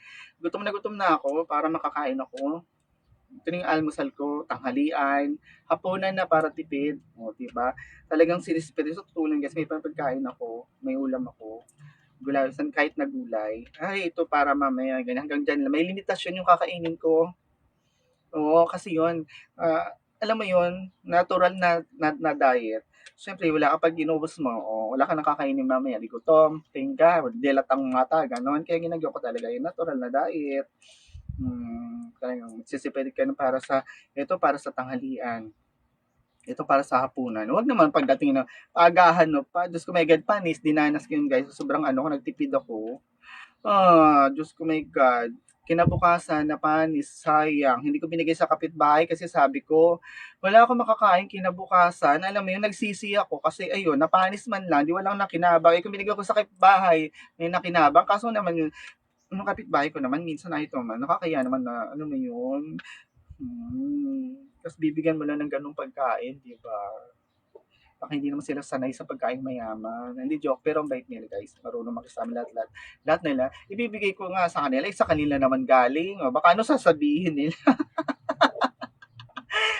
gutom na ako para makakain ako. Ito yung almusal ko, tanghalian, hapunan na para tipid. O, diba? Talagang sinisipid. So, tutulong guys, may pagkain ako, may ulam ako, gulay, kahit na gulay. Ay, ito para mamaya, ganyan, hanggang dyan. May limitasyon yung kakainin ko. Oo, kasi yun, alam mo yun, natural na diet. Siyempre, wala kapag inubos mo, wala ka nakakainin mamaya, di gutom, tingka, dilatang mata, ganon. Kaya ginagawa ko talaga yung natural na diet. Talagang magsisipid ka na para sa tanghalian. Ito para sa hapunan. Huwag naman pagdating na agahan pa. Diyos ko, my God, panis, dinanas ko yun guys. Sobrang nagtipid ako. Diyos ko, my God. Kinabukasan na panis, sayang. Hindi ko binigay sa kapitbahay kasi sabi ko, wala akong makakain kinabukasan. Alam mo yun, nagsisi ako kasi ayun, napanis man lang, di walang nakinabang. Kung binigay ko sa kapitbahay, may nakinabang. Kaso naman yun, kapitbahay ko naman, minsan ito man, nakakaya naman na, ano mo yun, Tas bibigyan mo lang ng gano'ng pagkain, 'di ba? Baka hindi naman sila sanay sa pagkaing mayaman. Hindi, joke, pero ang bait nila, guys. Marunong makisama lahat-lahat. Lahat nila, ibibigay ko nga sa kanila, sa kanila naman galing. O, baka ano sasabihin nila?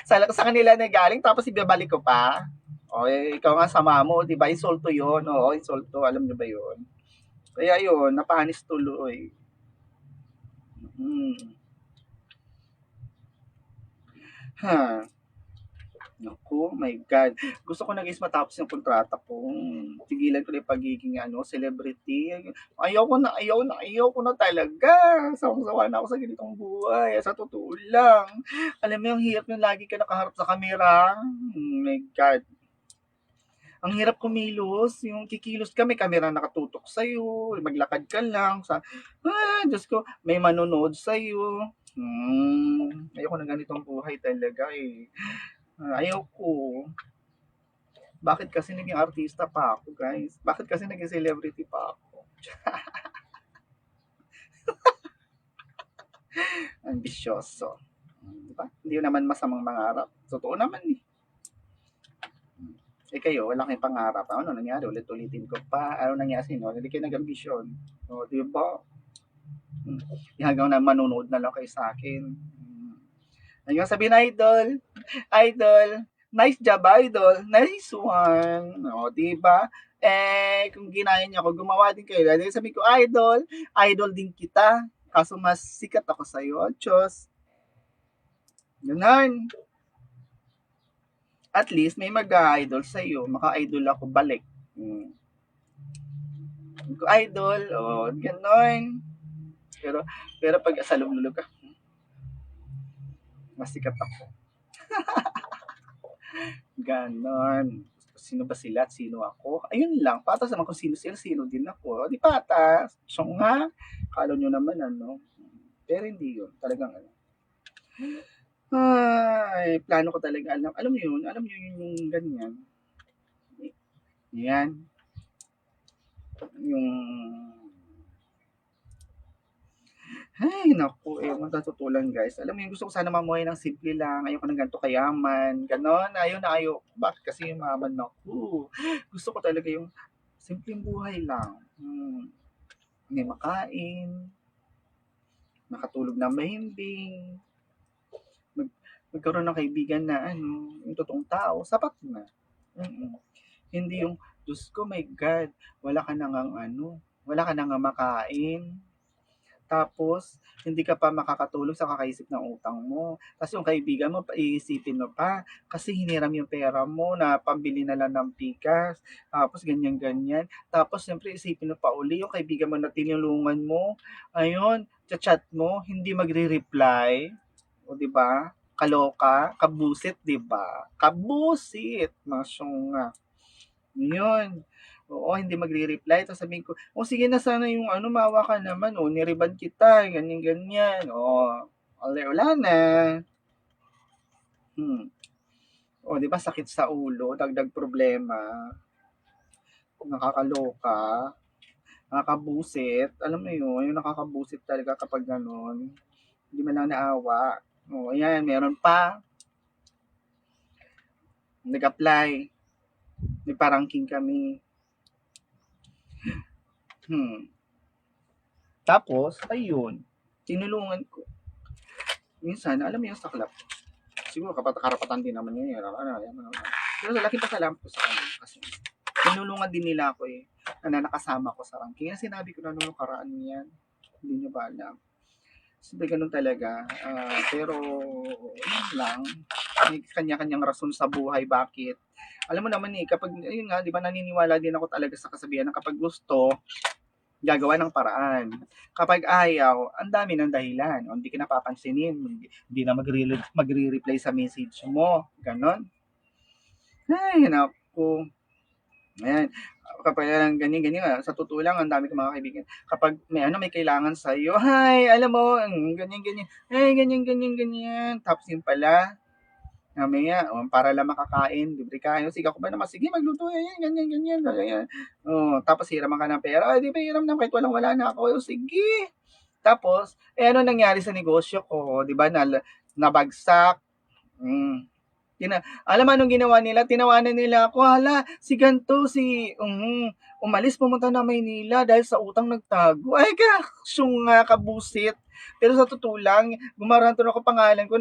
sa kanila na galing, tapos ibabalik ko pa. O, ikaw nga sama mo, di ba? Insulto yun. Oo, insulto. Alam niyo ba yun? Kaya yun, napanis tuloy. Ha. Naku, my God. Gusto ko na guys matapos yung kontrata ko. Tigilan ko na yung pagiging celebrity. Ayaw ko na talaga. Sawang-sawa na ako sa ganitong buhay. Sa totoo lang. Alam mo yung hirap yung lagi ka nakaharap sa kamera. My God. Ang hirap kumilos. Yung kikilos ka, may kamera nakatutok sa'yo. Maglakad ka lang. Diyos ko, may manonood sa'yo. Ayoko na ganitong buhay talaga eh. Ayaw ko. Bakit kasi naging artista pa ako, guys? Bakit kasi naging celebrity pa ako? Ambisyoso. Diba? Hindi naman masamang mangarap. Totoo naman eh. Kayo, wala kayong pangarap. Ano nangyari? Ulit-ulitin ko pa. Ano nangyari sa inyo? Hindi kayo nag-ambisyon. O, diba? Hanggang na manunood na lang kayo sa akin. Hanggang sabihin, idol, nice job, idol, nice one. O, diba? Kung ginaya niyo ako, gumawa din kayo. Dahil sabi ko, idol din kita. Kaso mas sikat ako sa'yo, Diyos. Ganun. At least, may mag-idol sa'yo. Maka-idol ako balik. Idol, ganun. Pero pag sa lulog ka, mas sikat ako. Ganon. Sino ba sila at sino ako? Ayun lang. Patas naman kung sino sila, sino din ako. Di patas. So nga, kala nyo naman Pero hindi yun. Talagang plano ko talaga. Alam nyo yun? Alam nyo yun yung ganyan? Yan. Yung naku, matatutulan guys. Alam mo yung gusto ko sana mamuhay ng simple lang. Ayoko ng ganito kayaman. Ganon, ayaw. Bakit kasi yumaman ako? Gusto ko talaga yung simpleng buhay lang. May makain, makatulog na mahimbing, magkaroon ng kaibigan na yung totoong tao, sapat na. Hindi yung, Diyos ko, my God, wala ka nang makain, tapos hindi ka pa makakatulog sa kakaisip ng utang mo. Tapos yung kaibigan mo, iisipin mo pa kasi hiniram yung pera mo na pambili na lang ng pikas. Tapos ganyan-ganyan. Tapos siyempre isipin mo pa uli yung kaibigan mo na tinulungan mo. Ayun, chat mo, hindi magre-reply. O di ba? Kaloka, kabusit, di ba? Kabusit, masyong yun. Oo, hindi magre-reply. Tapos sabihin ko, sige na sana yung maawa ka naman. Niriban kita, ganyan-ganyan. Wala na. Di ba sakit sa ulo, dagdag problema, nakakaloka, nakakabusit. Alam mo yun, yung nakakabusit talaga kapag gano'n. Hindi man lang naawa. Ayan, meron pa. Nag-apply. Nagparangking kami. Tapos, ayun, tinulungan ko. Minsan, alam mo yung saklap. Siguro karapatan din naman yun. Pero laki pasalamat ko sa kanila. Kasi tinulungan din nila ako na nakasama ko sa ranking. Kaya sinabi ko na nung karaan yan. Hindi nyo ba alam. Sabi ganun talaga. Pero, yun lang. May kanya-kanyang rason sa buhay. Bakit? Alam mo naman kapag, ayun nga, di ba naniniwala din ako talaga sa kasabihan na kapag gusto, gagawa ng paraan. Kapag ayaw, ang dami ng dahilan. Hindi ka napapansinin. Hindi na magre-reply sa message mo. Ganon. Ay, naku. Ayan. Kapag ganyan, sa totoo lang, ang dami kong mga kaibigan. Kapag may kailangan sa iyo, alam mo, ganyan. Ganyan. Tapos yun pala, mamaya, para lang makakain, libre kayo. Sige ako ba naman, sige, magluto, ganyan. Tapos hiraman ka ng pera. Di ba hiram na kahit wala na ako. Sige. Tapos, ano nangyari sa negosyo ko? Di ba, nabagsak. Alam mo anong ginawa nila? Tinawanan nila ako, hala, si ganto, umalis pumunta na Maynila dahil sa utang nagtago. Ay, kasyong nga, kabusit. Pero sa totoo lang, gumaranton ako pangalan ko,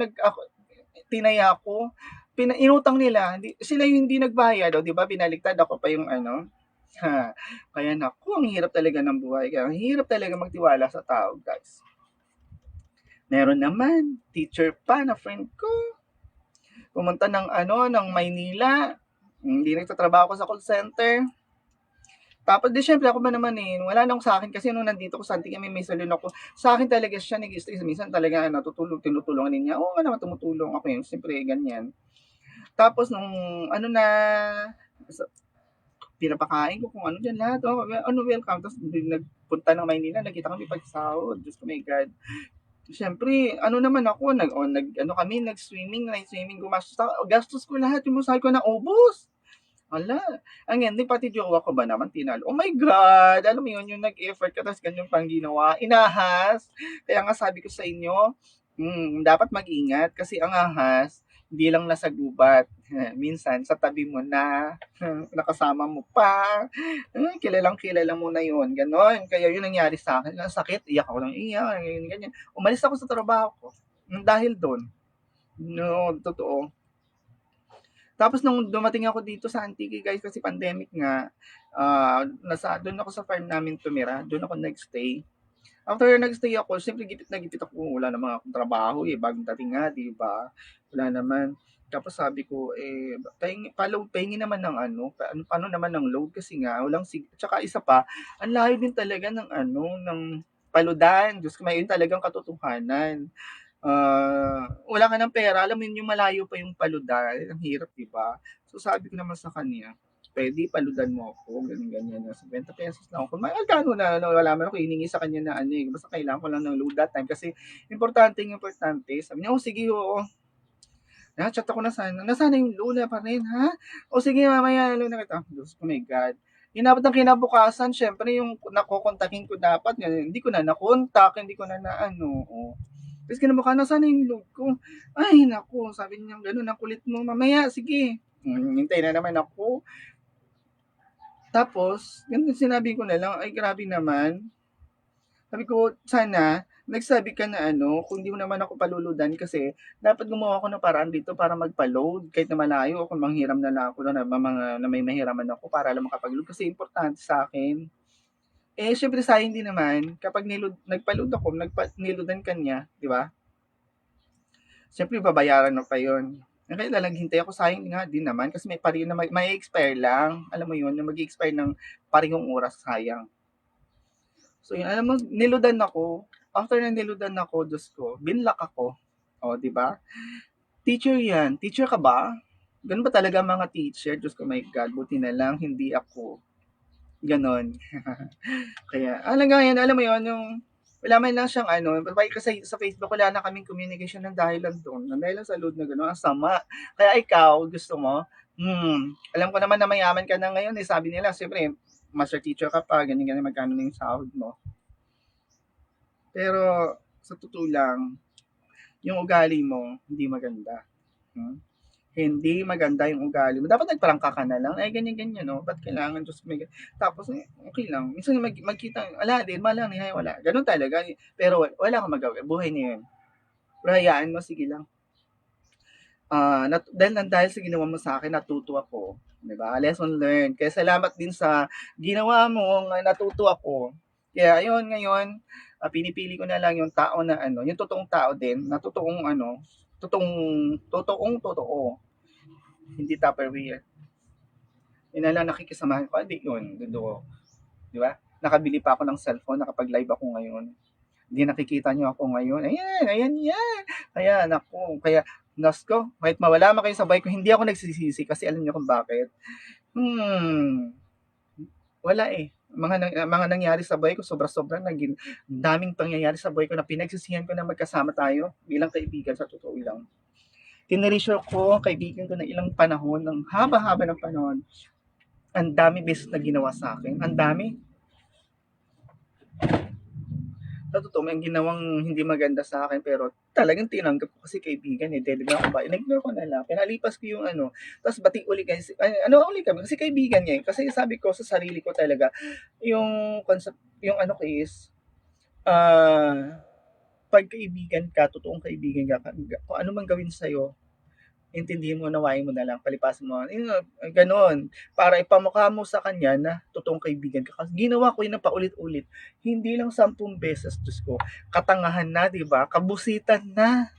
tinaya ko, inutang nila, sila yung hindi nagbayad, o di ba, binaligtad ako pa yung ano. Kaya naku, ang hirap talaga ng buhay. Kaya ang hirap talaga magtiwala sa tao, guys. Meron naman, teacher pa na friend ko, pumunta ng Maynila, hindi nagtatrabaho ko sa call center. Tapos di syempre ako ba naman wala nang sa akin kasi nung nandito ko sa auntie kami may salon ako. Sa akin talaga siya nag-stress minsan talaga tinutulungan niya. Oo nga naman tumutulong ako yun, siyempre ganyan. Tapos nung pinapakain ko kung ano dyan lahat. Welcome. Tapos nagpunta ng Maynila, nakita kami pagsahod. Diyos ko, my God. Siyempre, naman ako, nag-swimming, gastos ko lahat, yung musay ko na ubos. Ala, ang ending, pati jowa ko ba naman tinalo. Oh my God, alam mo yun, yung nag-effort ka, tapos ganyan pang ginawa, inahas. Kaya nga sabi ko sa inyo, dapat mag-ingat, kasi ang ahas, hindi lang nasa gubat. Minsan, sa tabi mo na, nakasama mo pa, kilala mo na yun, ganon. Kaya yun nangyari sa akin, sakit, iyak ako ng iyak, ganyan. Umalis ako sa trabaho ko, dahil doon. No, totoo. Tapos nung dumating ako dito sa Antique, guys, kasi pandemic nga, doon ako sa farm namin tumira, doon ako nagstay. After nagstay ako, siyempre gipit na gipit ako, wala namang akong trabaho bagong dating nga, di ba? Wala naman. Tapos sabi ko, pahingi naman ng paano naman ng load kasi nga, walang tsaka isa pa, ang layo din talaga ng paludan. Diyos ko, may yun talagang katotohanan. Wala ka ng pera, alam mo yun, yung malayo pa yung paludan, ang hirap, di ba? So sabi ko naman sa kanya, pwede paludan mo ako, ganyan, na 50 pesos lang ako. Magkano na, wala man ako hiningi sa kanya na basta kailangan ko lang ng load that time kasi importante. Sabi niya, sige, oo. Chat ako nasana yung load pa rin, ha? O sige, mamaya, load na kita. Diyos ko, my God. Inabot ng kinabukasan, syempre yung nakokontakin ko dapat, hindi ko na nakontak, hindi ko na Tapos kinamukha, nasaan yung load ko? Ay, naku, sabi niya, gano'n, ang kulit mo. Mamaya, sige. Hintay na naman ako. Tapos, ganun sinabi ko na lang, ay grabe naman. Sabi ko, sana, nagsabi ka na kung di mo naman ako paluludan kasi dapat gumawa ako ng paraan dito para magpa-load kahit na malayo o kung manghiram na lang ako na may mahiraman ako para lang makapag-load kasi importante sa akin. Syempre sayang din naman kapag nagpa-load ako, niloadan ka niya, di ba? Syempre babayaran mo pa yun. Kaya naghintay ako, sayang nga din naman kasi may pareho na may expire lang. Alam mo yun, na mag-expire ng parehong oras, sayang. So yun, alam mo, niludan ako. After na niludan ako, Diyos ko, binlock ako. O, di ba? Teacher yan. Teacher ka ba? Ganun ba talaga mga teacher? Diyos ko, my God, buti na lang, hindi ako. Ganon. Kaya, alam mo yun, yung wala man lang siyang kasi sa Facebook wala na kaming communication ng dahilan doon. Dahil sa load na gano'n, ang sama. Kaya ikaw, gusto mo, alam ko naman na mayaman ka na ngayon, sabi nila, siyempre, master teacher ka pa, ganyan, magkano na yung sahod mo. Pero, sa totoo lang, yung ugali mo, hindi maganda. Hindi maganda yung ugali mo. Dapat nagprangka ka na lang. Ay, ganyan, no? Ba't kailangan Diyos may... Tapos, okay lang. Minsan magkita, din, malang niya, wala. Ganun talaga. Pero wala kang magawa. Buhay niya yun. Pero hayaan mo, sige lang. Dahil sa ginawa mo sa akin, natuto ako. Diba? Lesson learned. Kaya salamat din sa ginawa mo, natuto ako. Kaya ayun, ngayon, pinipili ko na lang yung tao na yung totoong tao din, na totoo. Hindi Tupperware. Yun na lang nakikisamahan ko. Hindi yun. Dudo. Di ba? Nakabili pa ako ng cellphone. Nakapag-live ako ngayon. Hindi nakikita nyo ako ngayon. Ayan. Kaya, naku. Kaya, nasko, kahit mawala man kayo sa bike ko, hindi ako nagsisisi kasi alam nyo kung bakit. Wala mga nangyari sa buhay ko, sobra-sobra daming pangyayari sa buhay ko na pinagsisihan ko na magkasama tayo bilang kaibigan sa totoo lang. Tinereasure ko ang kaibigan ko na ilang panahon, ng haba-haba ng panahon. Ang dami beses na ginawa sa akin. Ang dami. sa totoo may ginawang hindi maganda sa akin pero talagang tinanggap ko kasi kaibigan, eh, di ba ako ba in-ignore ko na lang, pinalipas ko yung ano, tapos bati uli kasi ano uli kami kasi kaibigan niya, eh. Kasi sabi ko sa sarili ko talaga, yung concept yung ano ko is, ah, 'pag kaibigan ka, totoong kaibigan ka, kung ano man gawin sa'yo, intindihin mo, unawain mo na lang, palipasin mo, yun nga, gano'n. Para ipamukha mo sa kanya na totoong kaibigan ka. Kasi ginawa ko yun ng paulit-ulit. Hindi lang 10 beses, Diyos ko. Katangahan na, di ba? Kabusitan na.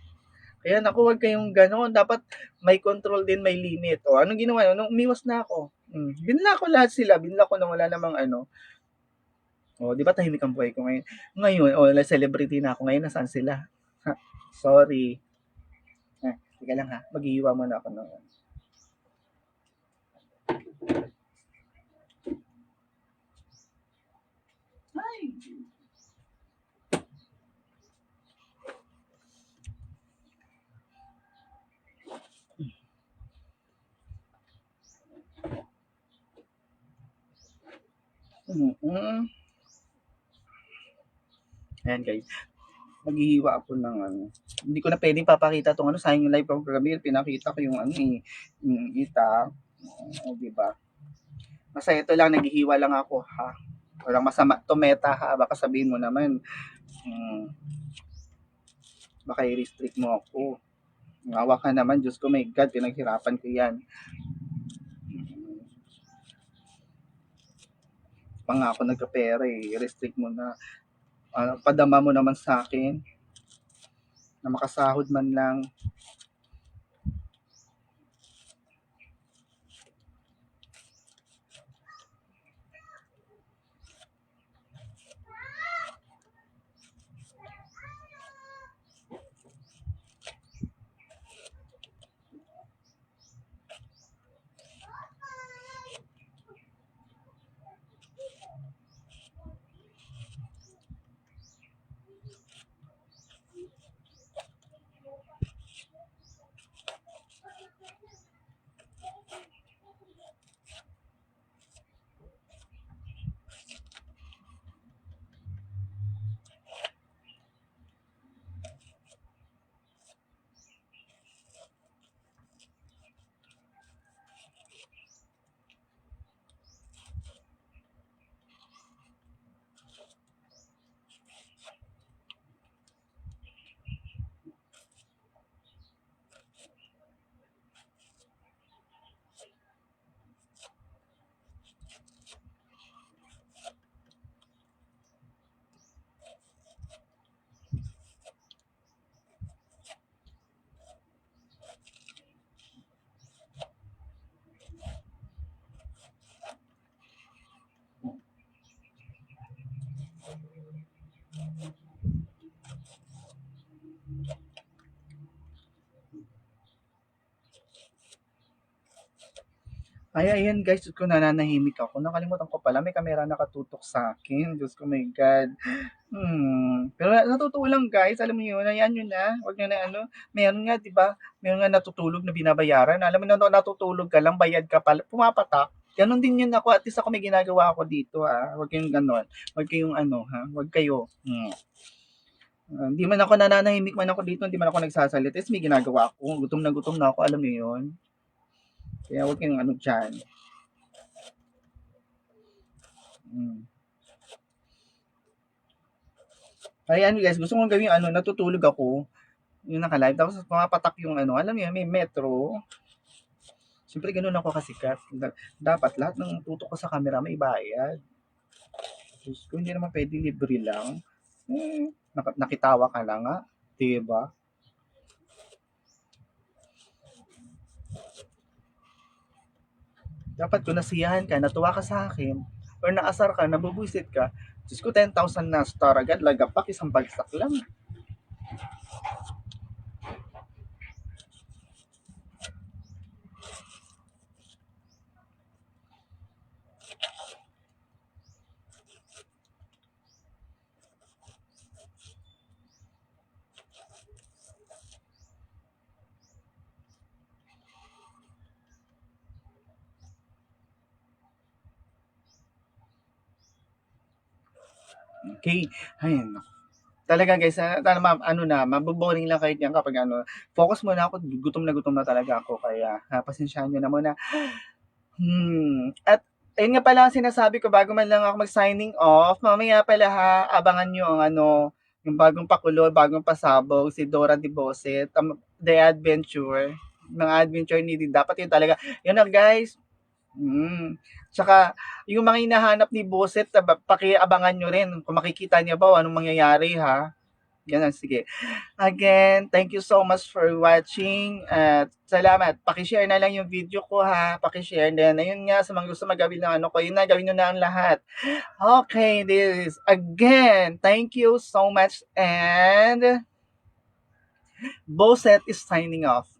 Kaya naku, huwag kayong gano'n. Dapat may control din, may limit. O, anong ginawa yun? Nung umiwas na ako. Binla ko lahat sila. Binla ko na wala namang ano. O, di ba tahimik ang buhay ko ngayon? Ngayon, celebrity na ako. Ngayon, nasaan sila? Ha, sorry. Teka lang ha. Maghihiwa muna ako ng ay, mm. Ayan guys, maghihiwa ako ng ano. Hindi ko na pwedeng papakita tong ano, sayang yung live ko kagabi, pinakita ko yung ano eh, yung itak. O, di ba? Basta ito lang, naghihiwa lang ako ha. Walang masama to meta ha, baka sabihin mo naman, hmm, baka i-restrict mo ako. Ngawa ka naman, Diyos ko, my God, pinaghirapan ko yan. Pa nga ako nagkapera eh, i-restrict mo na. Padama mo naman sa akin, na makasahod man lang. Ay, ayan guys, Diyos ko, nananahimik ako. Nakalimutan ko pala, may kamera nakatutok sa akin. Diyos ko, my God. Pero natutuwa lang guys, alam mo yun, ayan yun na. Huwag nyo na ano. Meron nga, di ba? Meron nga natutulog na binabayaran. Alam mo na natutulog ka lang, bayad ka pala, pumapatak. Ganon din yun ako. At least ako may ginagawa ako dito ha. Huwag kayong ganon. Huwag kayong ano ha. Huwag kayo. Hindi man ako nananahimik man ako dito, hindi man ako nagsasalita. Is may ginagawa ako. Gutom na ako, alam mo yun. Kaya huwag kayong ano dyan. Mm. Kaya ano guys, gusto kong gawin ano, natutulog ako, yung naka-live, tapos pumapatak yung ano, alam mo yun, may metro. Siyempre ganun ako kasikat. Dapat lahat ng tutok ko sa camera may bayad. Diyos ko, hindi naman pwede libre lang. Nakitawa ka na nga, diba? Dapat kung nasiyahan ka, natuwa ka sa akin, or naasar ka, nabubuisit ka, Diyos ko, 10,000 na star agad, lagapak, isang bagsak lang. Okay, ayun. Talaga guys, ano na, maboboring lang kayo diyan kapag ano, focus muna ako, gutom na talaga ako kaya pasensyahan niyo na muna. At ayun nga pala ang sinasabi ko bago man lang ako mag-signing off, mamaya pala ha, abangan niyo ang ano, yung bagong pakulo, bagong pasabog, si Dora Diboset, The Adventure, mga adventure ni dapat yun talaga. Yun na guys. Tsaka, yung mga hinahanap ni Boset, pakiabangan nyo rin. Kung makikita niya ba, anong mangyayari ha. Ganun, sige. Again, thank you so much for watching at salamat. Paki-share na lang yung video ko ha. Paki-share din. Ayun nga, sa mga gusto magawin ng ano ko, yun na, gawin nyo na ang lahat. Okay, this again, thank you so much and Boset is signing off.